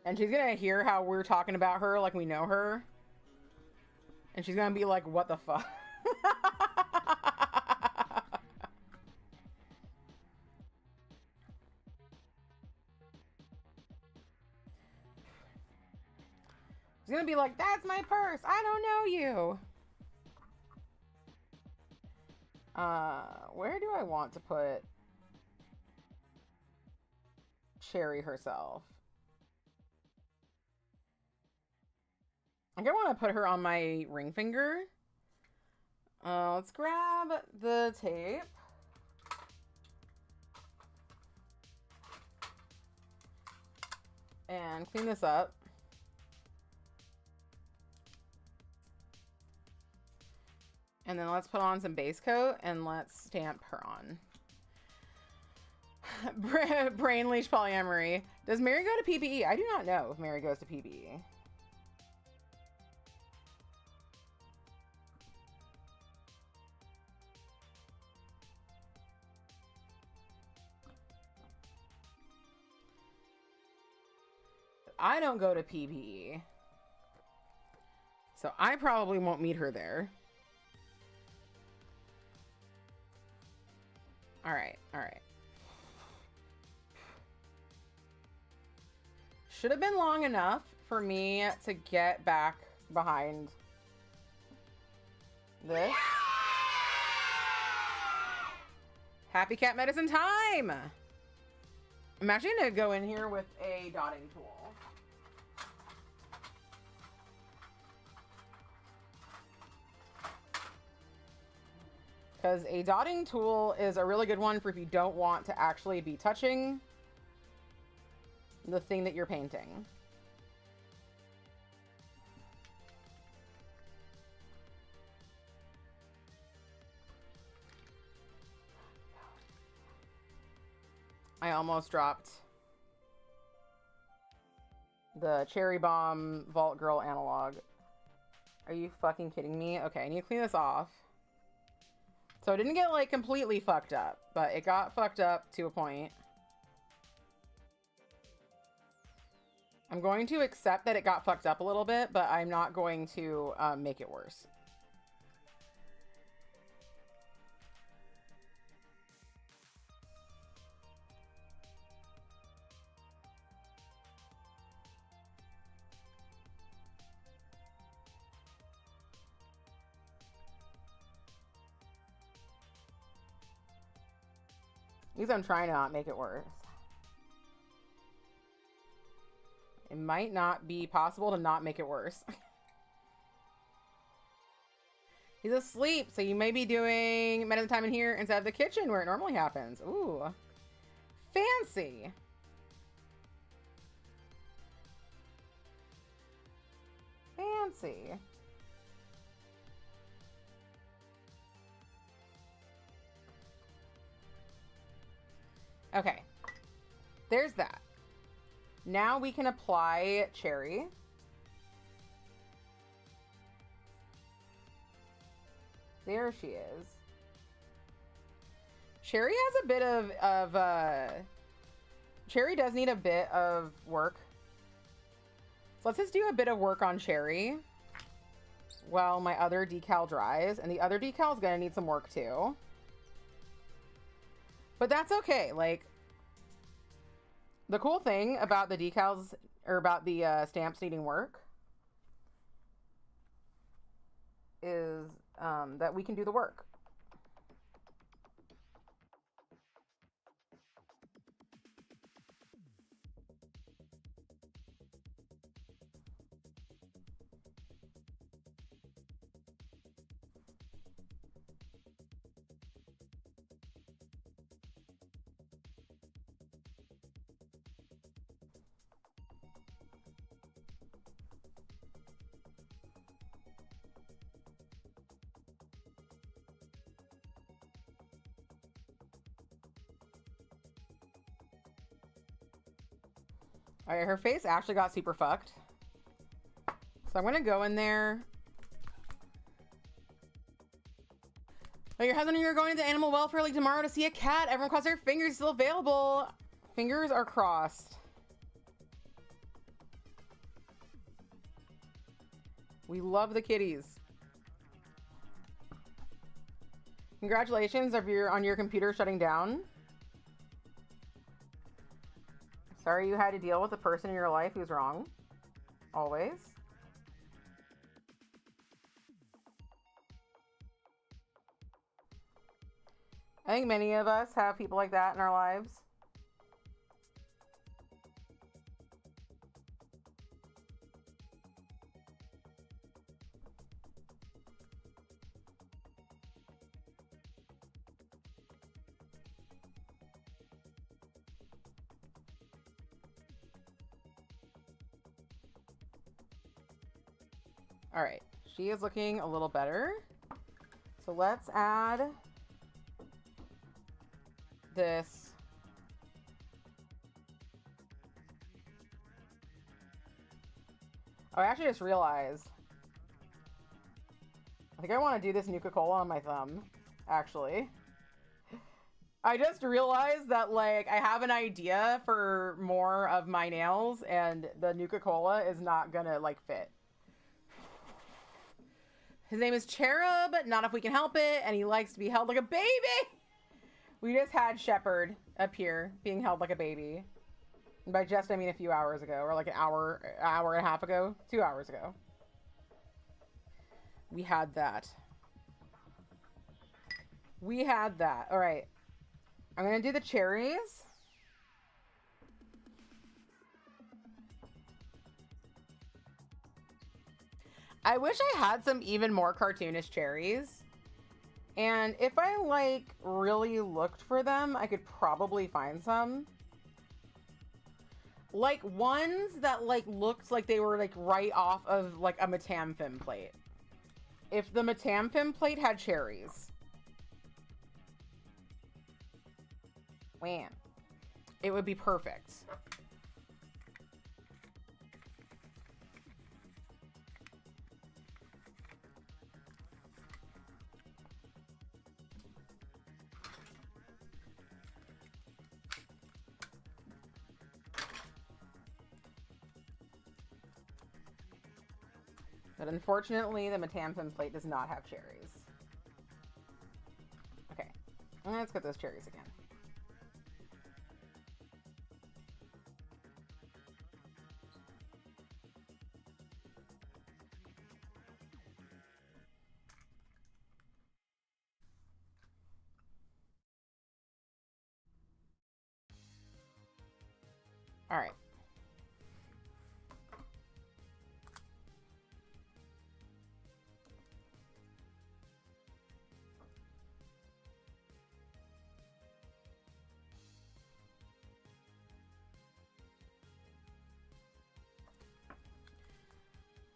And she's gonna hear how we're talking about her like we know her. And she's gonna be like, what the fuck? He's gonna be like, that's my purse. I don't know you. Where do I want to put Cherry herself? I think I want to put her on my ring finger. Let's grab the tape. And clean this up. And then let's put on some base coat and let's stamp her on. Brain leash polyamory. Does Mary go to PPE? I do not know if Mary goes to PPE. I don't go to PPE. So I probably won't meet her there. All right, all right. Should have been long enough for me to get back behind this. Happy cat medicine time! I'm actually gonna go in here with a dotting tool. Because a dotting tool is a really good one for if you don't want to actually be touching the thing that you're painting. I almost dropped the Cherry Bomb Vault Girl analog. Are you fucking kidding me? Okay, I need to clean this off. So it didn't get like completely fucked up, but it got fucked up to a point. I'm going to accept that it got fucked up a little bit, but I'm not going to make it worse. At least I'm trying to not make it worse. It might not be possible to not make it worse. He's asleep, so you may be doing medicine time in here instead of the kitchen where it normally happens. Ooh. Fancy. Fancy. Okay, there's that. Now we can apply Cherry. There she is. Cherry has a bit of Cherry does need a bit of work. So let's just do a bit of work on Cherry while my other decal dries. And the other decal is gonna need some work too. But that's okay. Like, the cool thing about the decals, or about the stamps needing work, is that we can do the work. All right, her face actually got super fucked. So I'm gonna go in there. Oh, your husband and you are going to the Animal Welfare League tomorrow to see a cat. Everyone cross their fingers, still available. Fingers are crossed. We love the kitties. Congratulations on your computer shutting down. Sorry you had to deal with a person in your life who's wrong. Always. I think many of us have people like that in our lives. All right, she is looking a little better. So let's add this. Oh, I actually just realized. I think I want to do this Nuka-Cola on my thumb, actually. I just realized that, like, I have an idea for more of my nails, and the Nuka-Cola is not gonna, like, fit. His name is Cherub, not if we can help it, and he likes to be held like a baby! We just had Shepherd up here being held like a baby. And by just, I mean a few hours ago, or like an hour and a half ago, 2 hours ago. We had that. We had that. All right. I'm going to do the cherries. I wish I had some even more cartoonish cherries. And if I, like, really looked for them, I could probably find some. Like, ones that, like, looked like they were, like, right off of, like, a Matamfim plate. If the Matamfim plate had cherries. Man. It would be perfect. But unfortunately, the Matamfim plate does not have cherries. Okay. Let's get those cherries again. All right.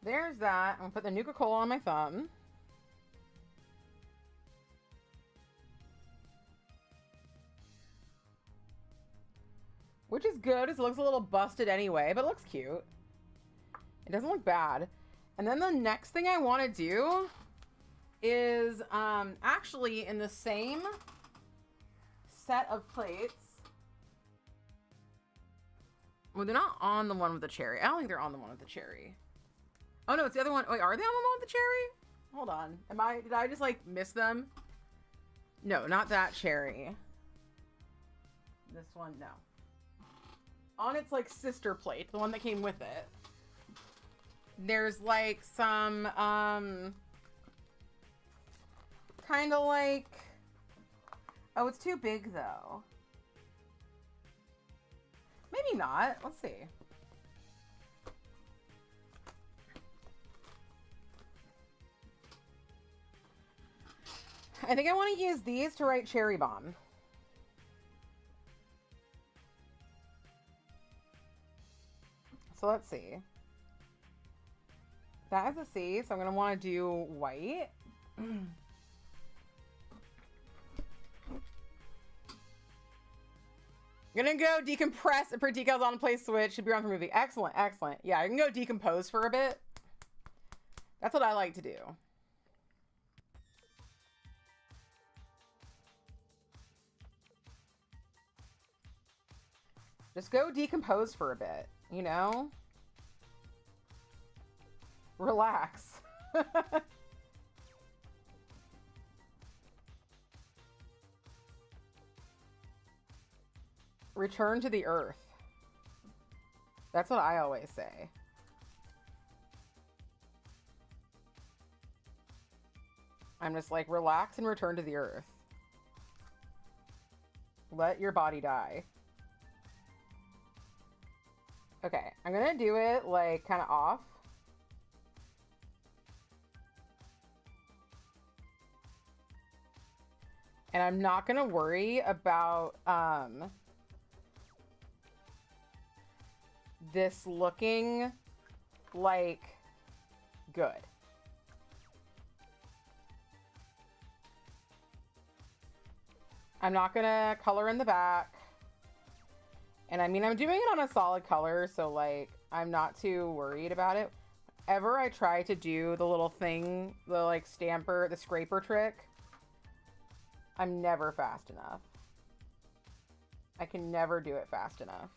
There's that. I'm gonna put the Nuka-Cola on my thumb. Which is good. It looks a little busted anyway, but it looks cute. It doesn't look bad. And then the next thing I want to do is actually in the same set of plates. Well, they're not on the one with the cherry. I don't think they're on the one with the cherry. Oh no, it's the other one. Wait, are they on the one with the cherry? Hold on. Did I just like miss them? No, not that cherry. This one, no. On its like sister plate, the one that came with it, there's like some kind of like, oh, it's too big though. Maybe not. Let's see. I think I want to use these to write Cherry Bomb. So let's see. That is a C, so I'm going to want to do white. I'm gonna go decompress and put decals on and play Switch. Should be on for movie. Excellent, excellent. Yeah, I can go decompose for a bit. That's what I like to do. Just go decompose for a bit, you know? Relax. Return to the earth. That's what I always say. I'm just like, relax and return to the earth. Let your body die. Okay, I'm gonna do it like kind of off. And I'm not gonna worry about this looking like good. I'm not gonna color in the back. And I mean, I'm doing it on a solid color, so like, I'm not too worried about it. Ever I try to do the little thing, the like stamper, the scraper trick, I'm never fast enough. I can never do it fast enough.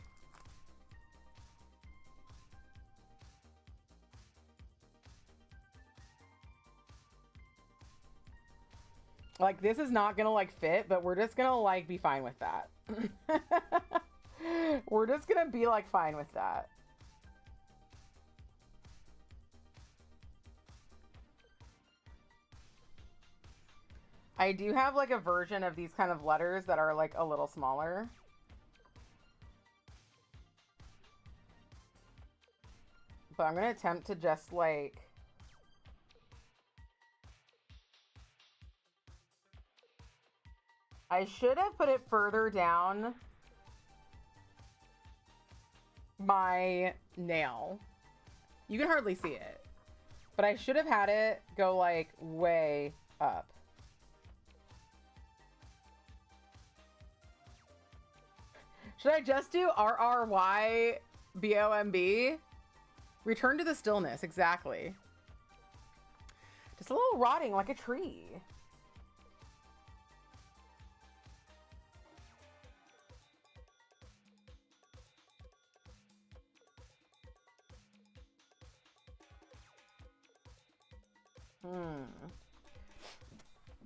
Like, this is not gonna like fit, but we're just gonna like be fine with that. We're just gonna be like fine with that. I do have like a version of these kind of letters that are like a little smaller. But I'm gonna attempt to just like... I should have put it further down my nail. You can hardly see it. But I should have had it go like way up. Should I just do RRYBOMB? Return to the stillness, exactly. Just a little rotting like a tree.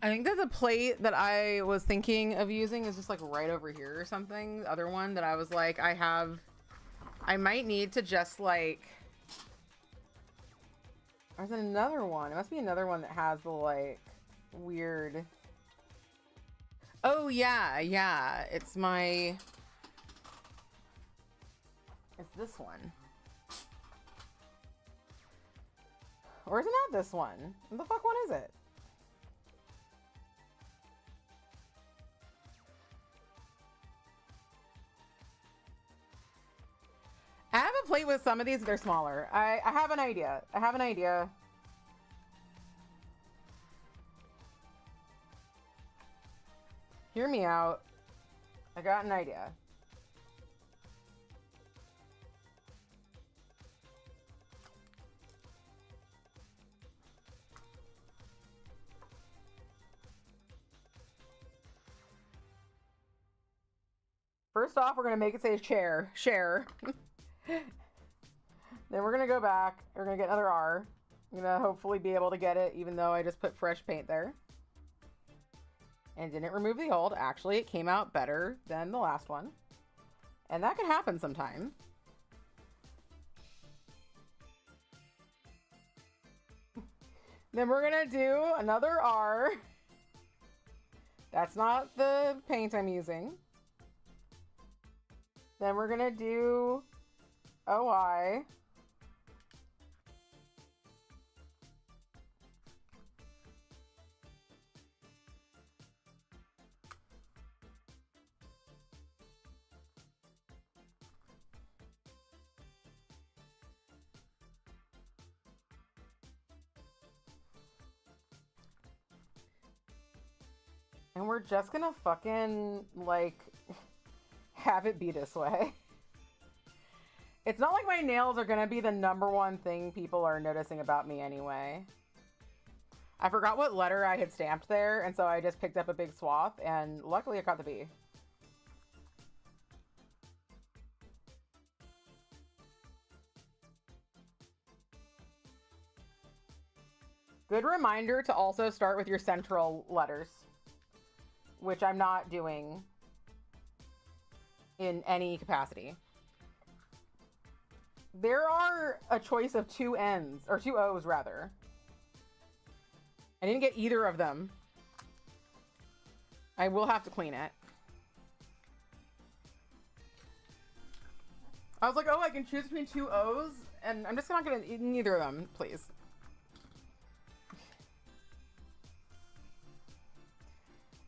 I think that the plate that I was thinking of using is just like right over here or something. The other one that I was like, I might need to just like... There's another one. It must be another one that has the like weird... Oh yeah, yeah. It's my... It's this one. Or is it not this one? What the fuck one is it? I have a plate with some of these, they're smaller. I have an idea. I have an idea. Hear me out. I got an idea. First off, we're going to make it say share. Then we're going to go back. We're going to get another R. I'm going to hopefully be able to get it, even though I just put fresh paint there. And didn't remove the old. Actually, it came out better than the last one. And that can happen sometime. Then we're going to do another R. That's not the paint I'm using. Then we're going to do OI. And we're just gonna fucking, like, have it be this way. It's not like my nails are gonna be the #1 thing people are noticing about me anyway. I forgot what letter I had stamped there, and so I just picked up a big swath, and luckily I caught the B. Good reminder to also start with your central letters, which I'm not doing in any capacity. There are a choice of 2 N's, or 2 O's rather. I didn't get either of them. I will have to clean it. I was like, oh, I can choose between two O's, and I'm just not gonna eat neither of them, please.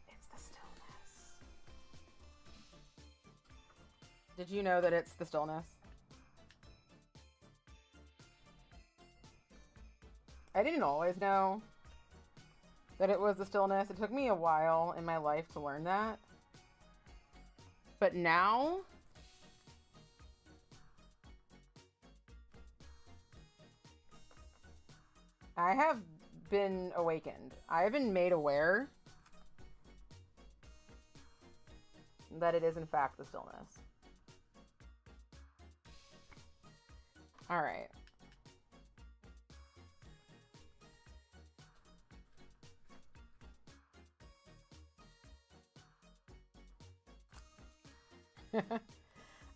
It's the stillness. Did you know that it's the stillness? I didn't always know that it was the stillness. It took me a while in my life to learn that. But now, I have been awakened. I have been made aware that it is in fact the stillness. All right.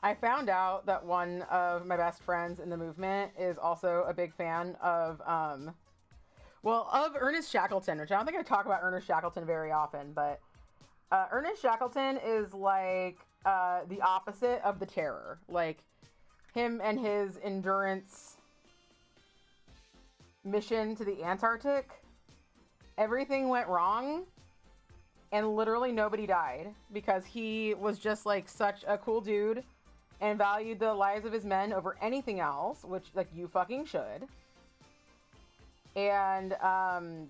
I found out that one of my best friends in the movement is also a big fan of, of Ernest Shackleton, which I don't think I talk about Ernest Shackleton very often, but Ernest Shackleton is like the opposite of the Terror. Like, him and his endurance mission to the Antarctic, everything went wrong. And literally nobody died because he was just like such a cool dude and valued the lives of his men over anything else, which like you fucking should. And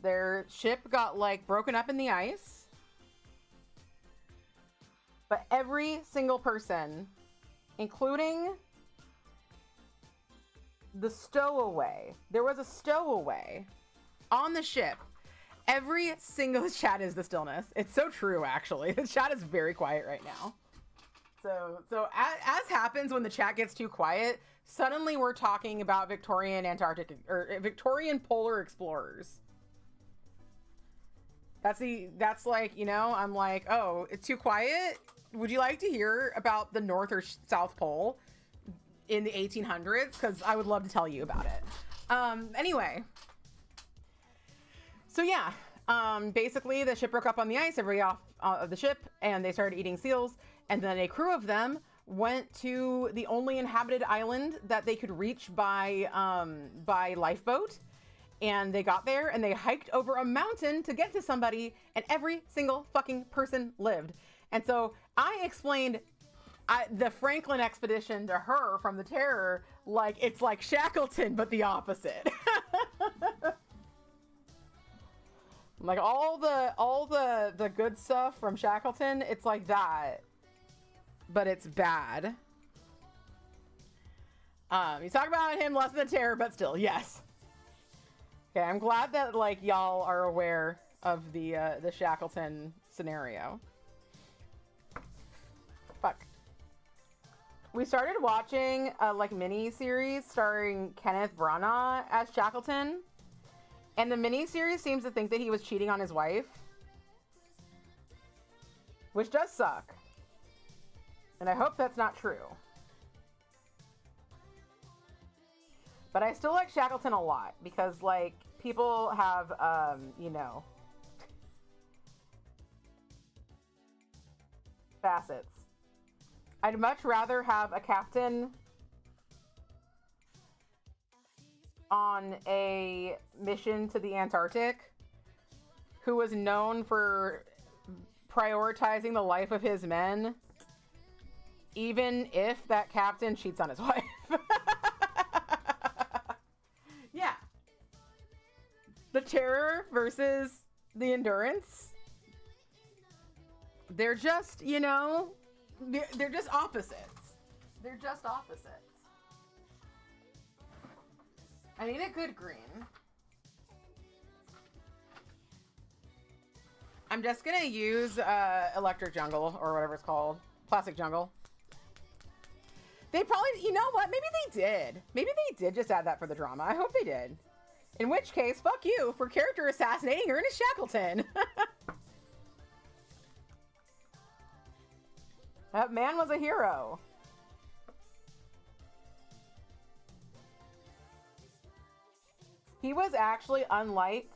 their ship got like broken up in the ice. But every single person, including the stowaway, there was a stowaway on the ship. Every single chat is the stillness. It's so true, actually. The chat is very quiet right now. So as happens when the chat gets too quiet, suddenly we're talking about Victorian Antarctic or Victorian polar explorers. That's like, you know, I'm like, oh, it's too quiet. Would you like to hear about the North or South Pole in the 1800s? Because I would love to tell you about it. Anyway. So yeah, basically the ship broke up on the ice, everybody off of the ship, and they started eating seals. And then a crew of them went to the only inhabited island that they could reach by lifeboat. And they got there and they hiked over a mountain to get to somebody, and every single fucking person lived. And so I explained the Franklin expedition to her from the Terror like it's like Shackleton, but the opposite. Like all the good stuff from Shackleton, it's like that, but it's bad. You talk about him less than the Terror, but still, yes. Okay, I'm glad that like y'all are aware of the Shackleton scenario. Fuck. We started watching a like mini series starring Kenneth Branagh as Shackleton. And the miniseries seems to think that he was cheating on his wife, which does suck. And I hope that's not true. But I still like Shackleton a lot because, like, people have, you know, facets. I'd much rather have a captain on a mission to the Antarctic who was known for prioritizing the life of his men, even if that captain cheats on his wife. Yeah. The Terror versus the Endurance. They're just, you know, they're just opposites. They're just opposites. I need a good green. I'm just gonna use Electric Jungle, or whatever it's called. Plastic Jungle. They probably, you know what? Maybe they did. Maybe they did just add that for the drama. I hope they did. In which case, fuck you for character assassinating Ernest Shackleton. That man was a hero. He was actually unliked.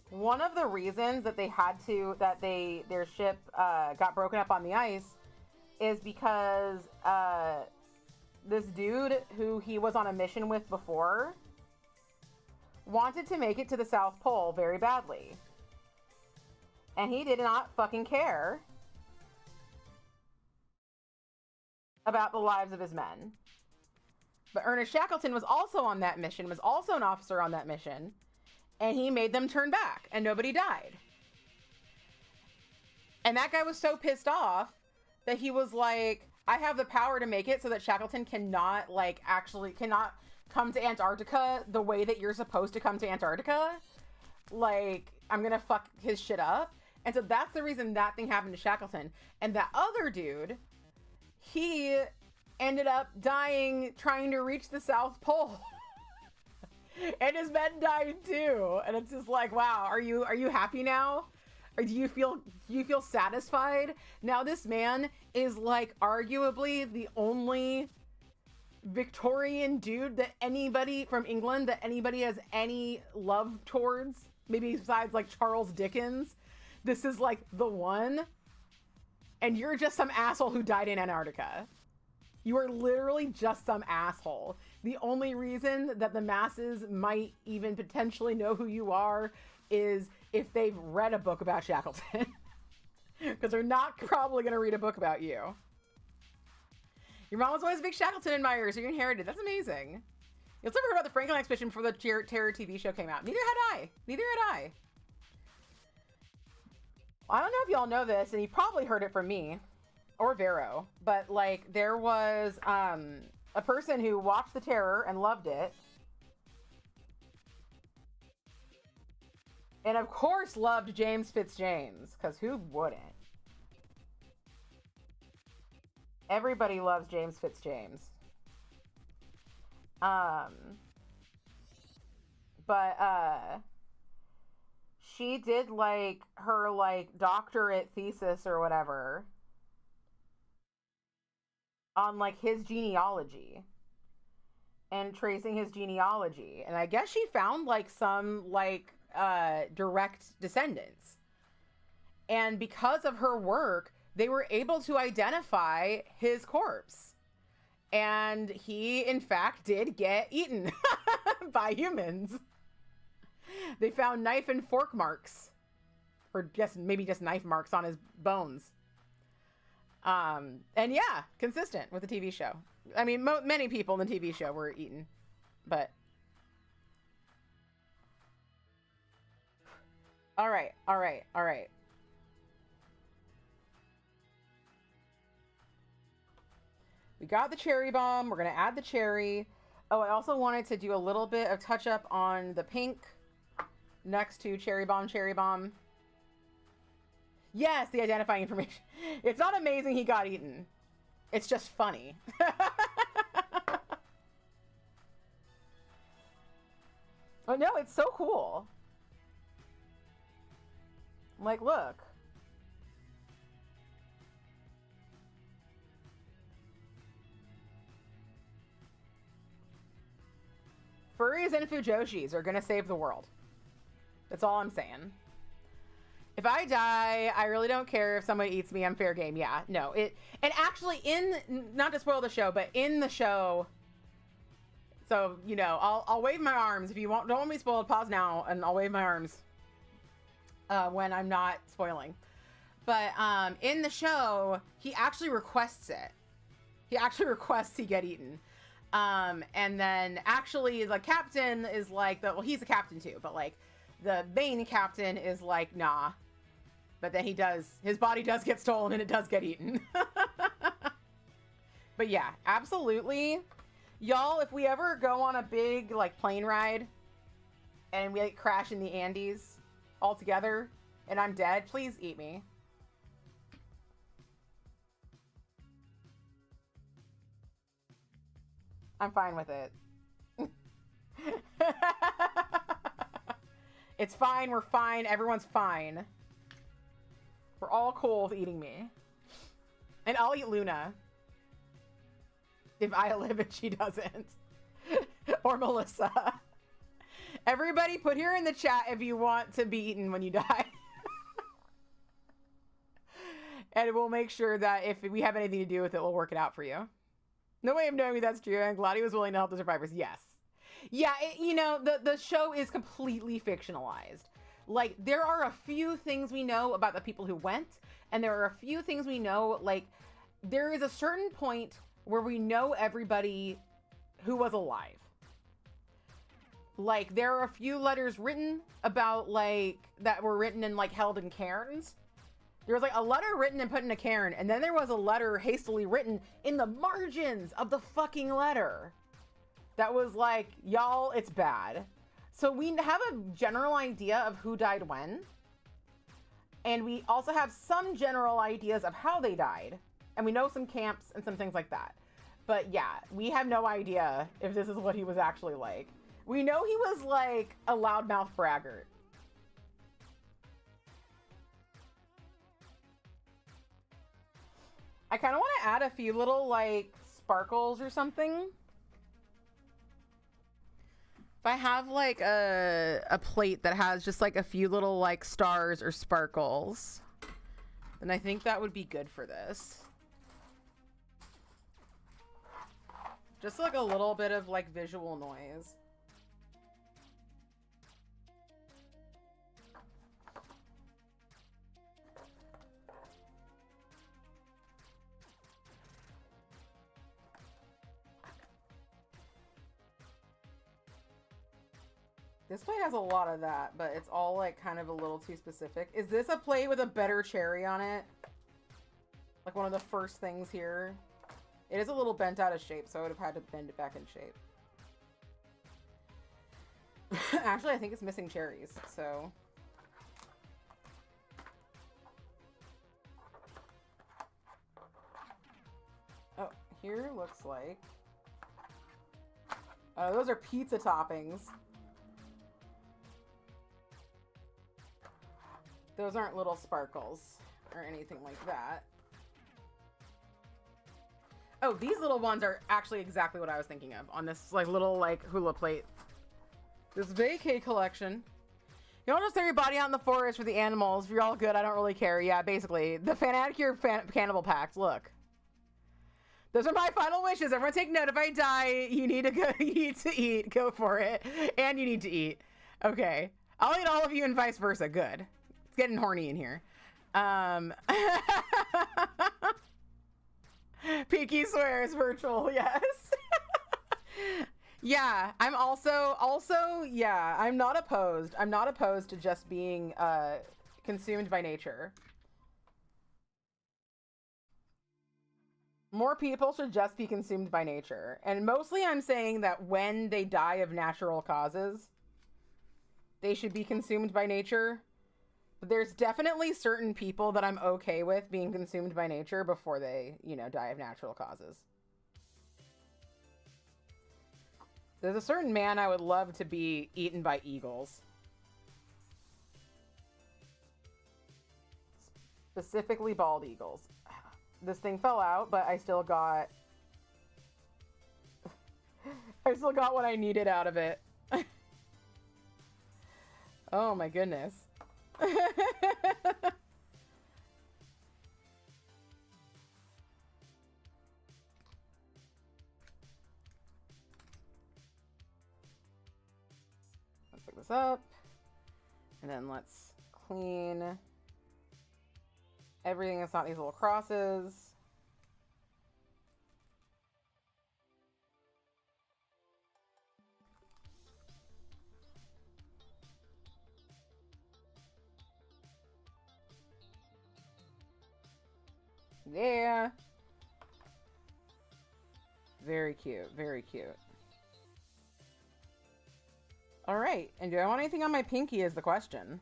One of the reasons that they had to, their ship got broken up on the ice is because this dude who he was on a mission with before wanted to make it to the South Pole very badly. And he did not fucking care about the lives of his men. But Ernest Shackleton was also on that mission, was also an officer on that mission, and he made them turn back, and nobody died. And that guy was so pissed off that he was like, I have the power to make it so that Shackleton cannot, like, actually cannot come to Antarctica the way that you're supposed to come to Antarctica. Like, I'm gonna fuck his shit up. And so that's the reason that thing happened to Shackleton. And that other dude, he ended up dying trying to reach the South Pole. And his men died too. And it's just like, wow, are you happy now? Or do you feel satisfied? Now this man is like arguably the only Victorian dude that anybody from England that anybody has any love towards, maybe besides like Charles Dickens. This is like the one. And you're just some asshole who died in Antarctica. You are literally just some asshole. The only reason that the masses might even potentially know who you are is if they've read a book about Shackleton. Because they're not probably going to read a book about you. Your mom was always a big Shackleton admirer, so you inherited. That's amazing. You also never heard about the Franklin expedition before the Terror TV show came out. Neither had I. Neither had I. I don't know if y'all know this, and you probably heard it from me or Vero, but like there was a person who watched the Terror and loved it, and of course loved James Fitzjames, because who wouldn't? Everybody loves James Fitzjames. But she did like her like doctorate thesis or whatever on like his genealogy and tracing his genealogy, and I guess she found like some like direct descendants, and because of her work they were able to identify his corpse, and he in fact did get eaten by humans. They found knife and fork marks, or just maybe just knife marks on his bones. And yeah, consistent with the TV show. I mean, many people in the TV show were eaten, but all right. We got the cherry bomb. We're gonna add the cherry. Oh, I also wanted to do a little bit of touch up on the pink next to cherry bomb. Yes, the identifying information. It's not amazing he got eaten. It's just funny. Oh no, it's so cool. Like, look. Furries and Fujoshis are gonna save the world. That's all I'm saying. If I die, I really don't care if somebody eats me. I'm fair game. Yeah, no. And actually not to spoil the show, but in the show, so, you know, I'll wave my arms. If you don't want me spoiled, pause now, and I'll wave my arms when I'm not spoiling. But in the show, he actually requests it. He actually requests he get eaten. And then actually the captain is like, well, he's a captain too, but like the main captain is like, nah. But then his body does get stolen and it does get eaten. But yeah, absolutely. Y'all, if we ever go on a big like plane ride and we like crash in the Andes all together and I'm dead, please eat me. I'm fine with it. It's fine. We're fine. Everyone's fine. We're all cool with eating me. And I'll eat Luna. If I live and she doesn't. Or Melissa. Everybody put here in the chat if you want to be eaten when you die. And we'll make sure that if we have anything to do with it, we'll work it out for you. No way of knowing if that's true. And glad he was willing to help the survivors. Yes. Yeah, the show is completely fictionalized. Like, there are a few things we know about the people who went, and there are a few things we know, like, there is a certain point where we know everybody who was alive. Like, there are a few letters written about, like, that were written and, like, held in cairns. There was, like, a letter written and put in a cairn, and then there was a letter hastily written in the margins of the fucking letter that was like, y'all, it's bad. So we have a general idea of who died when, and we also have some general ideas of how they died, and we know some camps and some things like that. But yeah, we have no idea if this is what he was actually like. We know he was like a loudmouth braggart. I kind of want to add a few little like sparkles or something. If I have like a plate that has just like a few little like stars or sparkles, then I think that would be good for this. Just like a little bit of like visual noise. This plate has a lot of that, but it's all like kind of a little too specific. Is this a plate with a better cherry on it? Like one of the first things here. It is a little bent out of shape, so I would have had to bend it back in shape. Actually, I think it's missing cherries, so. Oh, here looks like. Oh, those are pizza toppings. Those aren't little sparkles or anything like that. Oh, these little ones are actually exactly what I was thinking of on this like little like hula plate. This vacay collection. You don't just throw your body out in the forest for the animals. If you're all good, I don't really care. Yeah, basically. The Fanaticure Cannibal Pact. Look. Those are my final wishes. Everyone take note. If I die, you need to go. You need to eat. Go for it. And you need to eat. Okay. I'll eat all of you and vice versa. Good. It's getting horny in here. Peaky swears virtual, yes. Yeah, I'm also, yeah, I'm not opposed. I'm not opposed to just being consumed by nature. More people should just be consumed by nature. And mostly I'm saying that when they die of natural causes, they should be consumed by nature. But there's definitely certain people that I'm okay with being consumed by nature before they, you know, die of natural causes. There's a certain man I would love to be eaten by eagles. Specifically bald eagles. This thing fell out, but I still got... I still got what I needed out of it. Oh my goodness. Let's pick this up. And then let's clean everything that's not these little crosses. Yeah. Very cute. Very cute. All right. And do I want anything on my pinky is the question.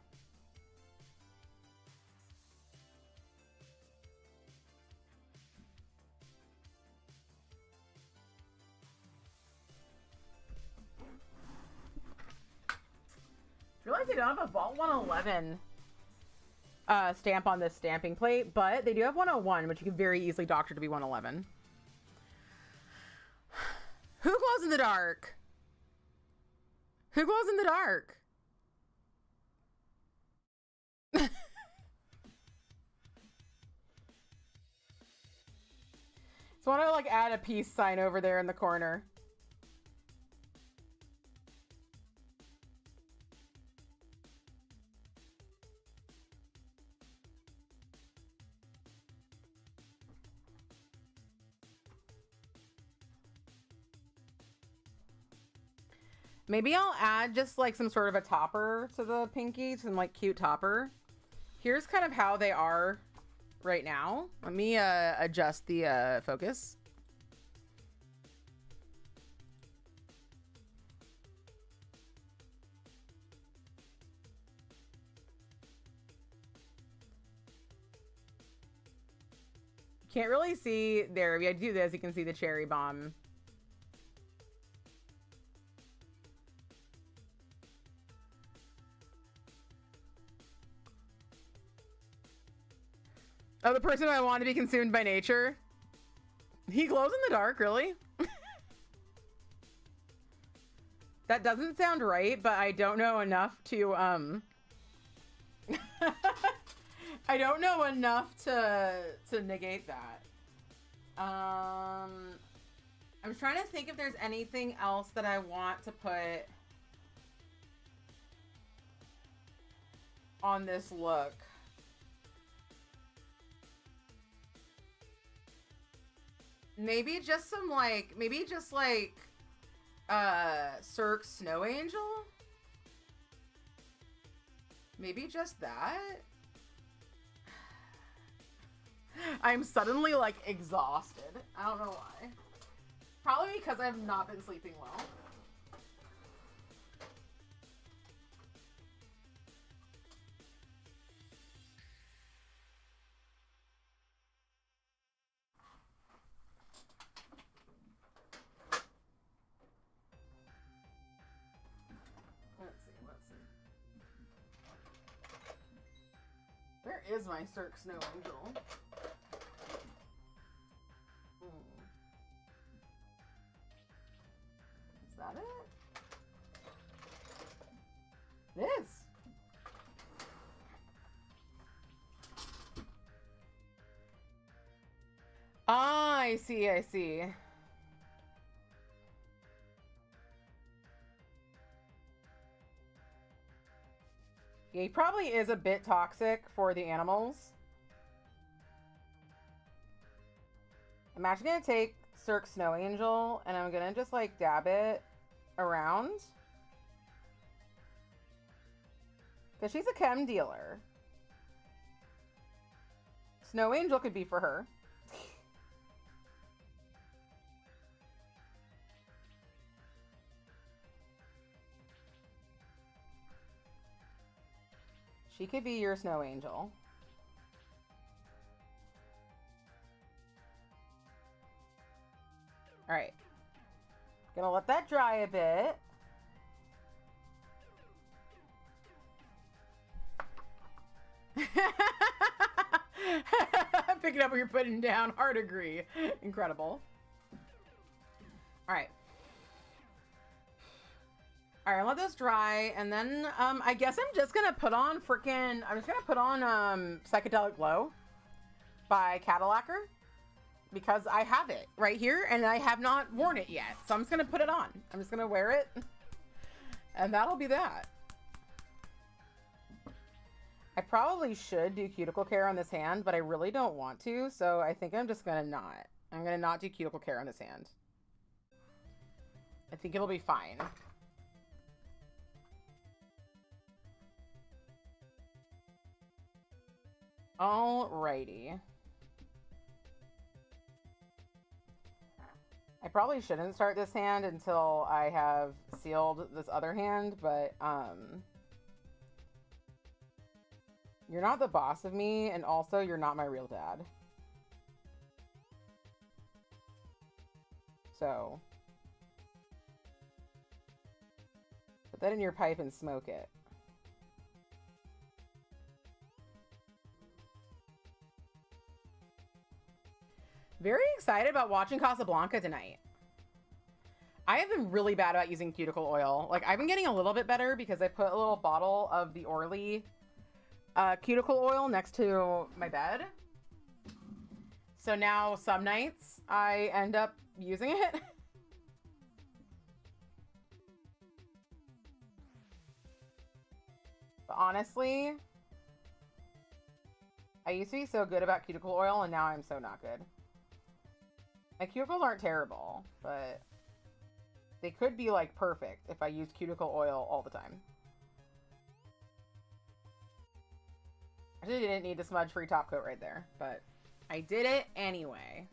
I realize they don't have a Vault 111 stamp on this stamping plate, but they do have 101, which you can very easily doctor to be 111. Who glows in the dark? Who glows in the dark? want to like add a peace sign over there in the corner. Maybe I'll add just like some sort of a topper to the pinky, some like cute topper. Here's kind of how they are right now. Let me adjust the focus. Can't really see there. If I do this, you can see the cherry bomb. Oh, the person I want to be consumed by nature. He glows in the dark, really? That doesn't sound right, but I don't know enough to, I don't know enough to negate that. I'm trying to think if there's anything else that I want to put on this look. Maybe just some like, Cirque Snow Angel? Maybe just that? I'm suddenly like exhausted. I don't know why. Probably because I've not been sleeping well. Where is my Cirque Snow Angel? Is that it? It is. Ah, I see, I see. Yeah, he probably is a bit toxic for the animals. I'm actually gonna take Cirque Snow Angel and I'm gonna just like dab it around. Because she's a chem dealer. Snow Angel could be for her. She could be your Snow Angel. All right. Gonna let that dry a bit. Picking up what you're putting down. Hard agree. Incredible. All right. All right, let this dry, and then I guess I'm just gonna put on Psychedelic Glow by Cadillacer, because I have it right here and I have not worn it yet, so I'm just gonna put it on. I'm just gonna wear it, and that'll be that. I probably should do cuticle care on this hand, but I really don't want to, so I think I'm just gonna not. I'm gonna not do cuticle care on this hand. I think it'll be fine. Alrighty. I probably shouldn't start this hand until I have sealed this other hand, but you're not the boss of me, and also you're not my real dad. So put that in your pipe and smoke it. Very excited about watching Casablanca tonight. I have been really bad about using cuticle oil. Like, I've been getting a little bit better because I put a little bottle of the Orly cuticle oil next to my bed. So now some nights I end up using it. But honestly, I used to be so good about cuticle oil, and now I'm so not good. My cuticles aren't terrible, but they could be like perfect if I used cuticle oil all the time. I actually didn't need to smudge free top coat right there, but I did it anyway.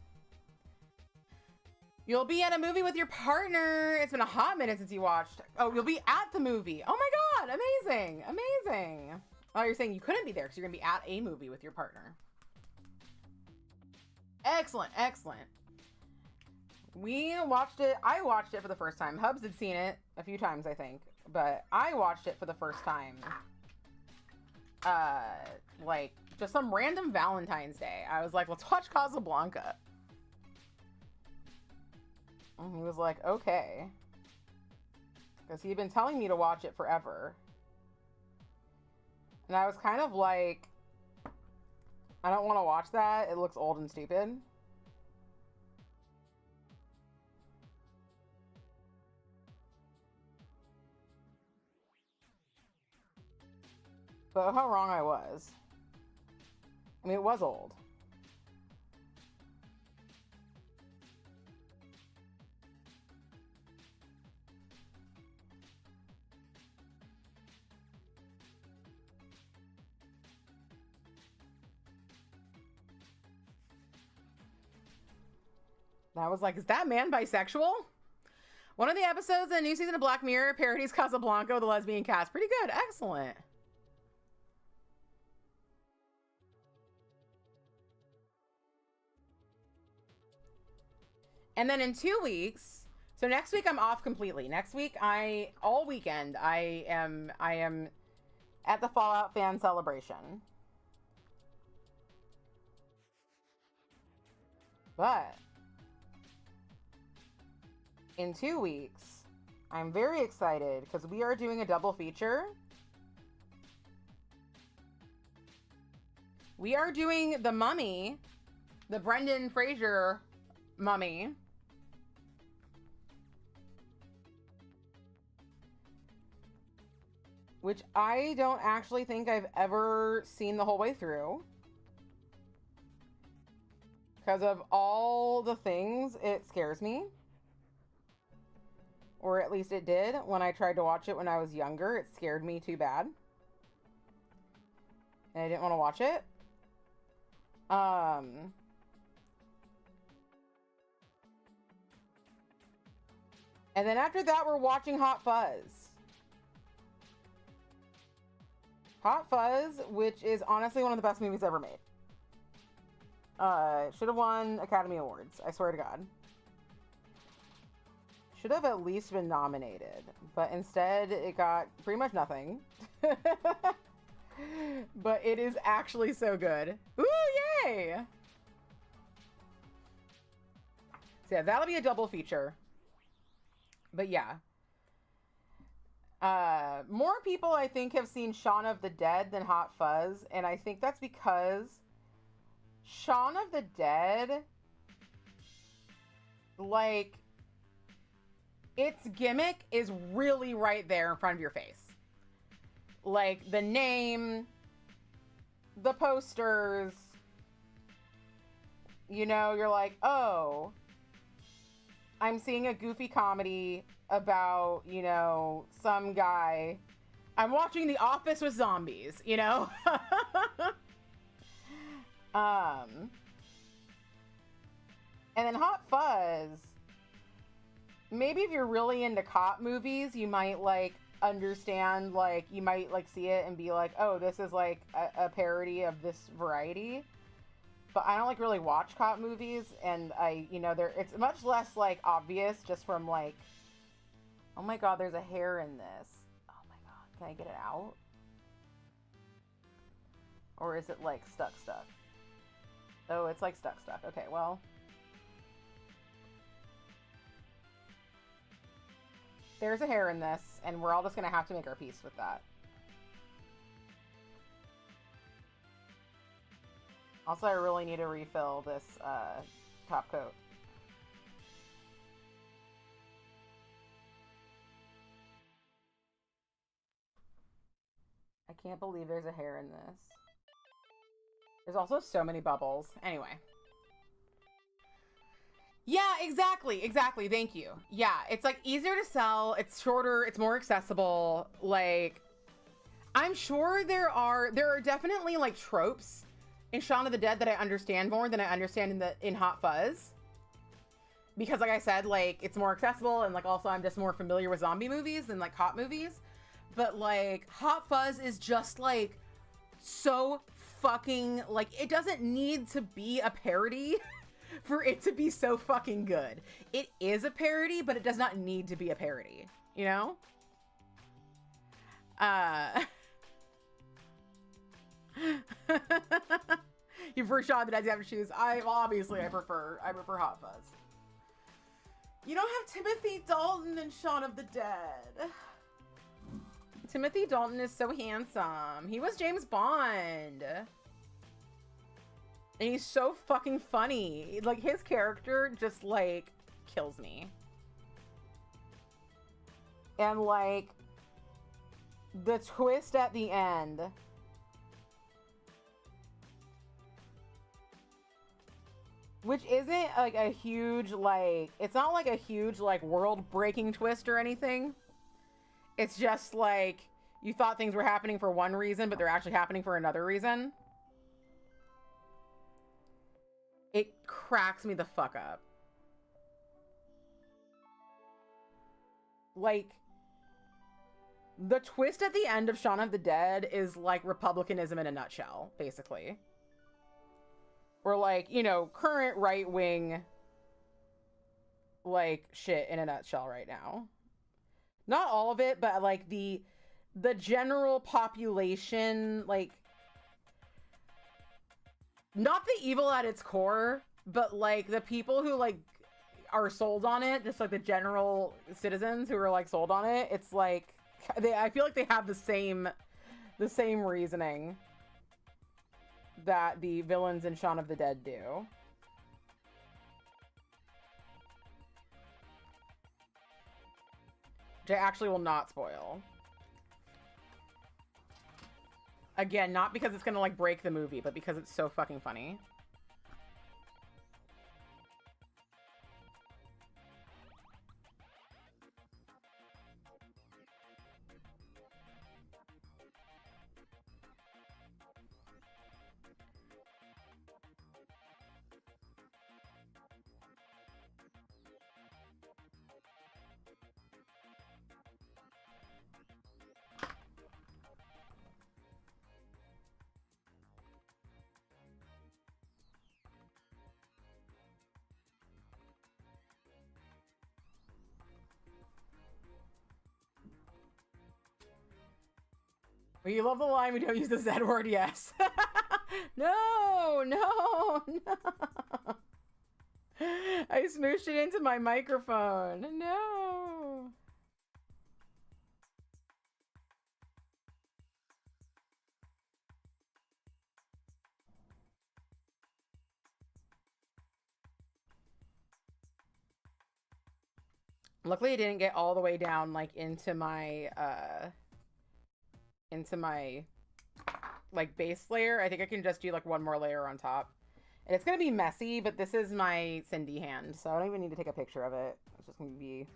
You'll be at a movie with your partner. It's been a hot minute since you watched. Oh, you'll be at the movie. Oh my God, amazing, amazing. Oh, you're saying you couldn't be there because you're gonna be at a movie with your partner. Excellent, excellent. We watched it. I watched it for the first time. Hubs had seen it a few times, I think, but I watched it for the first time. Like just some random Valentine's Day. I was like, let's watch Casablanca. And he was like, okay. Because he'd been telling me to watch it forever. And I was kind of like, I don't want to watch that. It looks old and stupid. But how wrong I was. I mean, it was old. I was like, is that man bisexual? One of the episodes in the new season of Black Mirror parodies Casablanca with a lesbian cast. Pretty good. Excellent. And then in 2 weeks, so next week I'm off completely. Next week, all weekend, I am at the Fallout fan celebration. But in 2 weeks, I'm very excited because we are doing a double feature. We are doing The Mummy, the Brendan Fraser Mummy. Which I don't actually think I've ever seen the whole way through. Because of all the things, it scares me. Or at least it did when I tried to watch it when I was younger. It scared me too bad. And I didn't want to watch it. And then after that, we're watching Hot Fuzz. Hot Fuzz, which is honestly one of the best movies ever made. Should have won Academy Awards, I swear to God. Should have at least been nominated, but instead it got pretty much nothing. But it is actually so good. Ooh, yay! So yeah, that'll be a double feature. But yeah. More people, I think, have seen Shaun of the Dead than Hot Fuzz, and I think that's because Shaun of the Dead, like, its gimmick is really right there in front of your face. Like, the name, the posters, you know, you're like, oh, I'm seeing a goofy comedy about, you know, some guy. I'm watching The Office with zombies, you know? And then Hot Fuzz, maybe if you're really into cop movies, you might, like, understand, like, you might, like, see it and be like, oh, this is, like, a parody of this variety. But I don't, like, really watch cop movies, and you know, it's much less, like, obvious just from, like, oh my God, there's a hair in this. Oh my God, can I get it out? Or is it, like, stuck? Oh, it's, like, stuck. Okay, well. There's a hair in this, and we're all just gonna have to make our peace with that. Also, I really need to refill this top coat. I can't believe there's a hair in this. There's also so many bubbles. Anyway. Yeah, exactly. Thank you. Yeah, it's like easier to sell. It's shorter. It's more accessible. Like, I'm sure there are definitely like tropes in Shaun of the Dead that I understand more than I understand in Hot Fuzz. Because like I said, like it's more accessible, and like also I'm just more familiar with zombie movies than like cop movies. But like Hot Fuzz is just like so fucking like, it doesn't need to be a parody for it to be so fucking good. It is a parody, but it does not need to be a parody, you know? You prefer Shaun of the Dead to have to choose. Obviously I prefer Hot Fuzz. You don't have Timothy Dalton in Shaun of the Dead. Timothy Dalton is so handsome. He was James Bond. And he's so fucking funny. Like, his character just, like, kills me. And, like, the twist at the end. Which isn't, like, a huge, like... It's not, like, a huge, like, world-breaking twist or anything. It's just, like, you thought things were happening for one reason, but they're actually happening for another reason. It cracks me the fuck up. Like, the twist at the end of Shaun of the Dead is like republicanism in a nutshell, basically. Or like, you know, current right-wing, like, shit in a nutshell right now. Not all of it, but like the general population, like, not the evil at its core, but like the people who like are sold on it, just like the general citizens who are like sold on it. It's like I feel like they have the same reasoning that the villains in Shaun of the Dead do. Which I actually will not spoil. Again, not because it's gonna, like, break the movie, but because it's so fucking funny. You love the line, we don't use the Z word, yes. No. I smooshed it into my microphone. No. Luckily, I didn't get all the way down, like, into my like base layer. I think I can just do like one more layer on top, and it's gonna be messy, but this is my Cindy hand, so I don't even need to take a picture of it. It's just gonna be,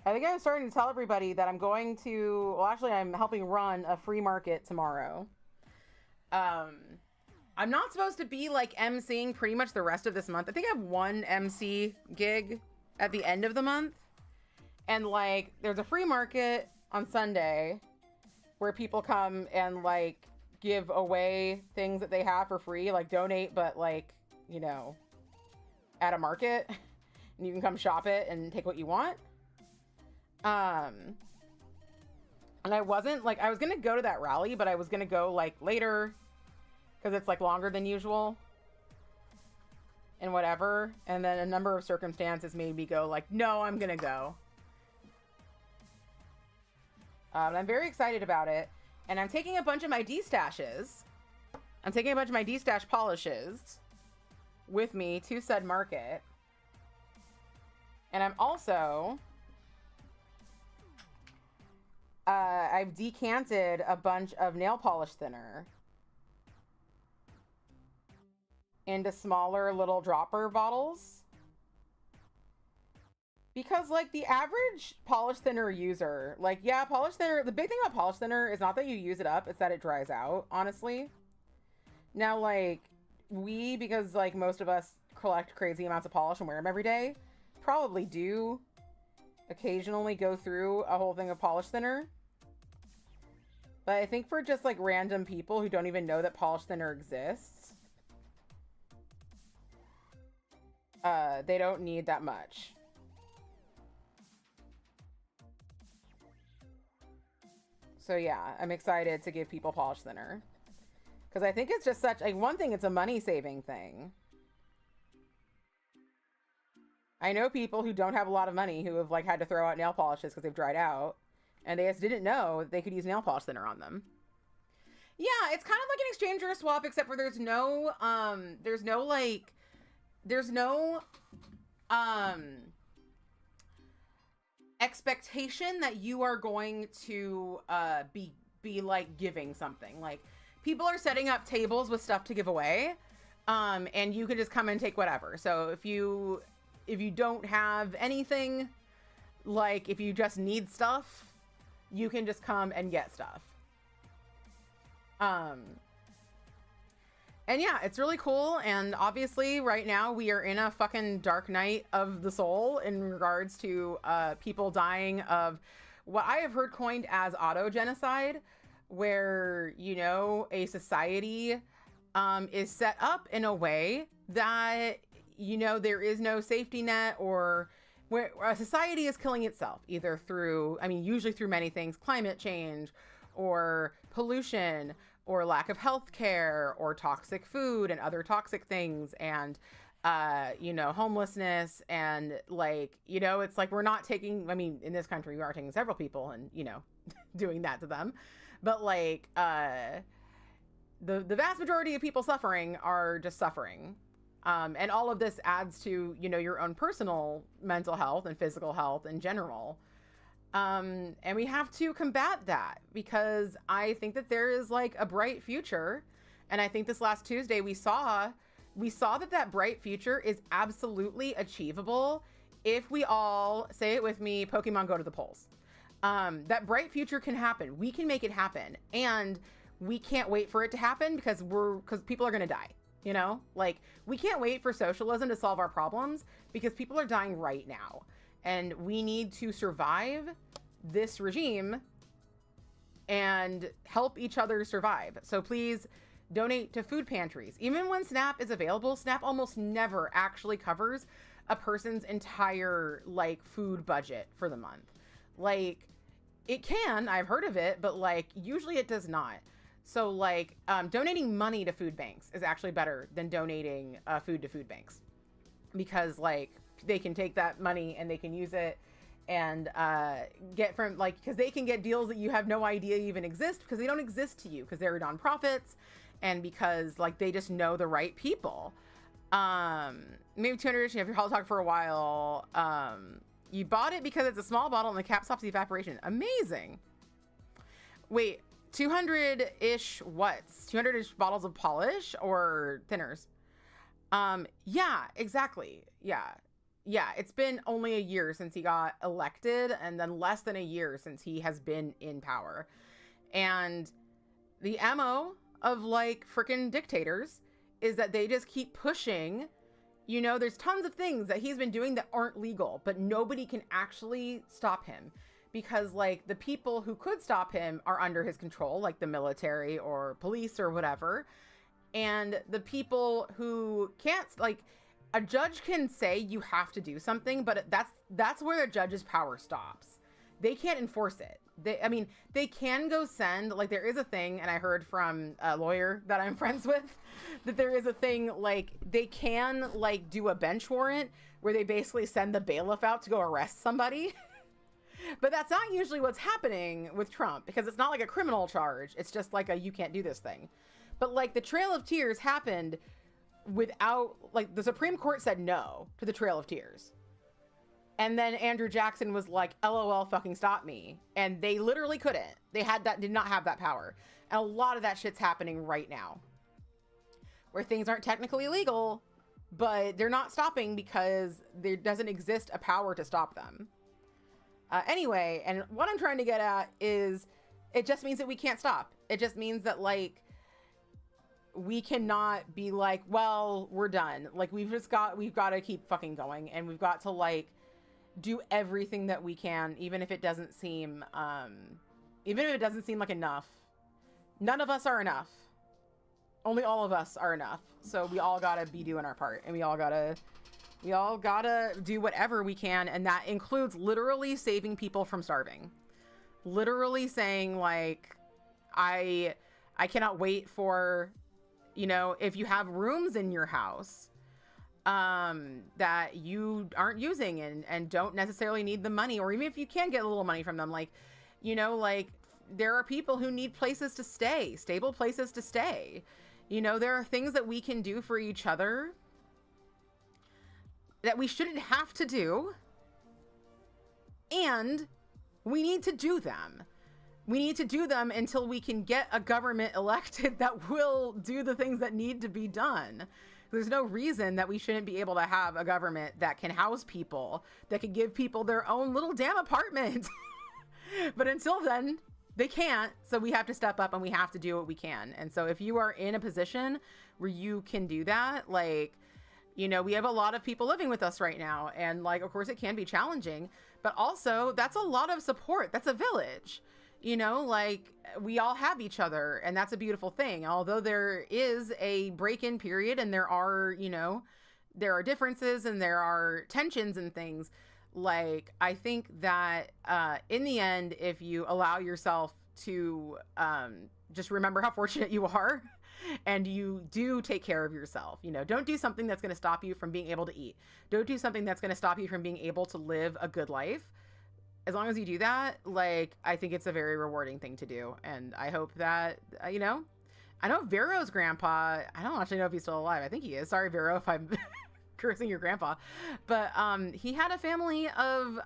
I think I'm starting to tell everybody that I'm going to, well, actually I'm helping run a free market tomorrow. I'm not supposed to be like emceeing pretty much the rest of this month. I think I have one MC gig at the end of the month. And, like, there's a free market on Sunday where people come and, like, give away things that they have for free. Like, donate, but, like, you know, at a market. And you can come shop it and take what you want. And I wasn't, like, I was going to go to that rally, but I was going to go, like, later. Because it's, like, longer than usual. And whatever. And then a number of circumstances made me go, like, no, I'm going to go. And I'm very excited about it. And I'm taking a bunch of my D-stashes. I'm taking a bunch of my D-stash polishes with me to said market. And I'm also... I've decanted a bunch of nail polish thinner into smaller little dropper bottles. Because, like, the average polish thinner user, like, yeah, polish thinner, the big thing about polish thinner is not that you use it up, it's that it dries out, honestly. Now, like, because, like, most of us collect crazy amounts of polish and wear them every day, probably do occasionally go through a whole thing of polish thinner. But I think for just, like, random people who don't even know that polish thinner exists, they don't need that much. So yeah, I'm excited to give people polish thinner. Because I think it's just such, like, one thing, it's a money-saving thing. I know people who don't have a lot of money who have, like, had to throw out nail polishes because they've dried out. And they just didn't know they could use nail polish thinner on them. Yeah, it's kind of like an exchange or a swap, except for there's no expectation that you are going to be like giving something. Like, people are setting up tables with stuff to give away, and you could just come and take whatever. So if you don't have anything, like, if you just need stuff, you can just come and get stuff. And yeah, it's really cool. And obviously right now we are in a fucking dark night of the soul in regards to people dying of what I have heard coined as autogenocide, where, you know, a society is set up in a way that, you know, there is no safety net, or where a society is killing itself, either through, I mean, usually through many things, climate change or pollution or lack of health care or toxic food and other toxic things, and, you know, homelessness. And, like, you know, it's like, we're not taking, I mean, in this country, we are taking several people and, you know, doing that to them. But, like, the vast majority of people suffering are just suffering. And all of this adds to, you know, your own personal mental health and physical health in general. And we have to combat that, because I think that there is, like, a bright future. And I think this last Tuesday we saw that bright future is absolutely achievable if we all, say it with me, Pokemon go to the polls. That bright future can happen. We can make it happen. And we can't wait for it to happen because people are going to die. You know, like, we can't wait for socialism to solve our problems because people are dying right now. And we need to survive this regime and help each other survive. So please donate to food pantries. Even when SNAP is available, SNAP almost never actually covers a person's entire, like, food budget for the month. Like, it can, I've heard of it, but, like, usually it does not. So, like, donating money to food banks is actually better than donating food to food banks, because, like, they can take that money and they can use it and get from, like, because they can get deals that you have no idea even exist because they don't exist to you, because they're nonprofits and because, like, they just know the right people. Maybe 200, if you're Hollow Talk for a while, you bought it because it's a small bottle and the cap stops the evaporation. Amazing. Wait. 200-ish what's 200-ish bottles of polish or thinners? Yeah, exactly. Yeah, it's been only a year since he got elected, and then less than a year since he has been in power. And the MO of, like, freaking dictators is that they just keep pushing. You know, there's tons of things that he's been doing that aren't legal, but nobody can actually stop him. Because, like, the people who could stop him are under his control, like the military or police or whatever. And the people who can't, like, a judge can say you have to do something, but that's where the judge's power stops. They can't enforce it. They can go send, like, there is a thing, and I heard from a lawyer that I'm friends with, that there is a thing, like, they can, like, do a bench warrant where they basically send the bailiff out to go arrest somebody. But that's not usually what's happening with Trump, because it's not like a criminal charge. It's just like a you can't do this thing. But like the Trail of Tears happened without, like, the Supreme Court said no to the Trail of Tears. And then Andrew Jackson was like, LOL, fucking stop me. And they literally couldn't. They did not have that power. And a lot of that shit's happening right now, where things aren't technically illegal, but they're not stopping because there doesn't exist a power to stop them. Anyway, and what I'm trying to get at is it just means that we can't stop. It just means that, like, we cannot be like, well, we're done. Like, we've got to keep fucking going, and we've got to, like, do everything that we can, even if it doesn't seem like enough. None of us are enough. Only all of us are enough. So we all gotta be doing our part, and we all gotta do whatever we can, and that includes literally saving people from starving. Literally saying, like, I cannot wait for, you know, if you have rooms in your house that you aren't using and don't necessarily need the money, or even if you can get a little money from them, like, you know, like, there are people who need places to stay, stable places to stay. You know, there are things that we can do for each other that we shouldn't have to do, and we need to do them. We need to do them until we can get a government elected that will do the things that need to be done. There's no reason that we shouldn't be able to have a government that can house people, that can give people their own little damn apartment. But until then, they can't. So we have to step up and we have to do what we can. And so if you are in a position where you can do that, like, you know, we have a lot of people living with us right now. And, like, of course it can be challenging, but also that's a lot of support. That's a village, you know, like, we all have each other, and that's a beautiful thing. Although there is a break-in period, and there are, you know, there are differences and there are tensions and things. Like, I think that in the end, if you allow yourself to just remember how fortunate you are, and you do take care of yourself, you know, don't do something that's going to stop you from being able to eat. Don't do something that's going to stop you from being able to live a good life. As long as you do that, like, I think it's a very rewarding thing to do. And I hope that, you know, I know Vero's grandpa, I don't actually know if he's still alive. I think he is. Sorry, Vero, if I'm cursing your grandpa. But he had a family of,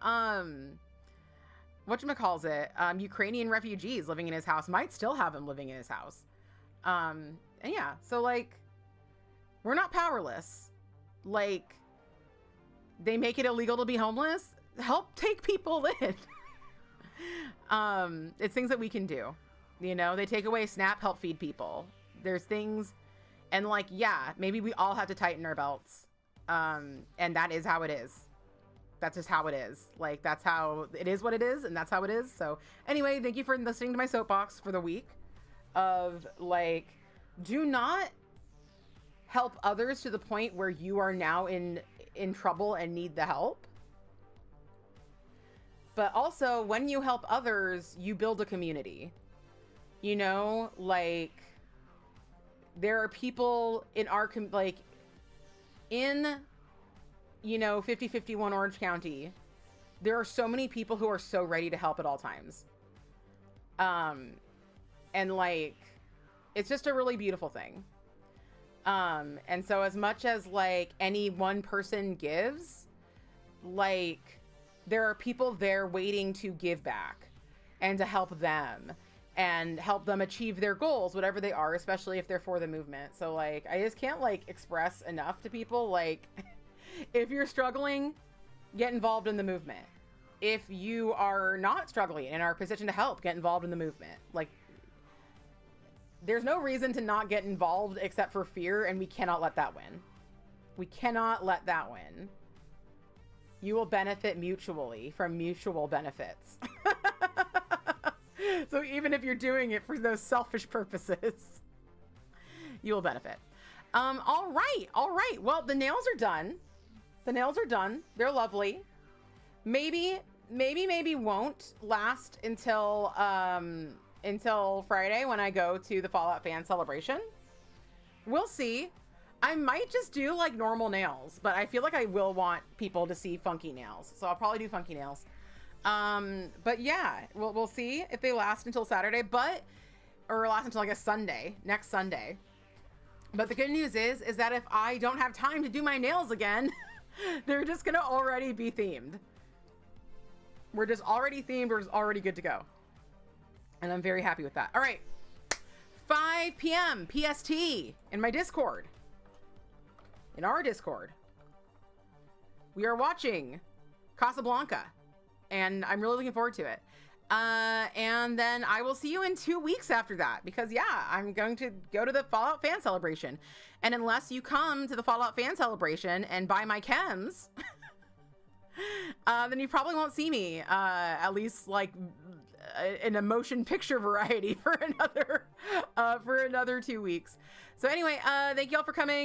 whatchamacallit, Ukrainian refugees living in his house. Might still have him living in his house. And yeah, so, like, we're not powerless. Like, they make it illegal to be homeless. Help take people in. It's things that we can do. You know, they take away SNAP, help feed people. There's things, and, like, yeah, maybe we all have to tighten our belts. And that is how it is. That's just how it is. Like, that's how it is, what it is, and that's how it is. So anyway, thank you for listening to my soapbox for the week of, like, do not help others to the point where you are now in trouble and need the help. But also, when you help others, you build a community. You know, like, there are people in our, like, in, you know, 5051 Orange County, there are so many people who are so ready to help at all times. And, like, it's just a really beautiful thing. And so as much as, like, any one person gives, like, there are people there waiting to give back and to help them and help them achieve their goals, whatever they are, especially if they're for the movement. So, like, I just can't, like, express enough to people, like, if you're struggling, get involved in the movement. If you are not struggling and are in a position to help, get involved in the movement. Like, there's no reason to not get involved except for fear, and we cannot let that win. We cannot let that win. You will benefit mutually from mutual benefits. So even if you're doing it for those selfish purposes, you will benefit. All right. Well, the nails are done. They're lovely. Maybe won't last until Friday when I go to the Fallout fan celebration. We'll see. I might just do, like, normal nails, but I feel like I will want people to see funky nails. So I'll probably do funky nails. But yeah, we'll see if they last until Saturday, or last until, I guess, Sunday, next Sunday. But the good news is that if I don't have time to do my nails again, they're just gonna already be themed. We're just already themed. We're just already good to go. And I'm very happy with that. All right. 5 p.m. PST in my Discord. In our Discord. We are watching Casablanca. And I'm really looking forward to it. And then I will see you in 2 weeks after that. Because, yeah, I'm going to go to the Fallout fan celebration. And unless you come to the Fallout fan celebration and buy my chems... then you probably won't see me, at least like in a motion picture variety for another 2 weeks. So anyway, thank you all for coming.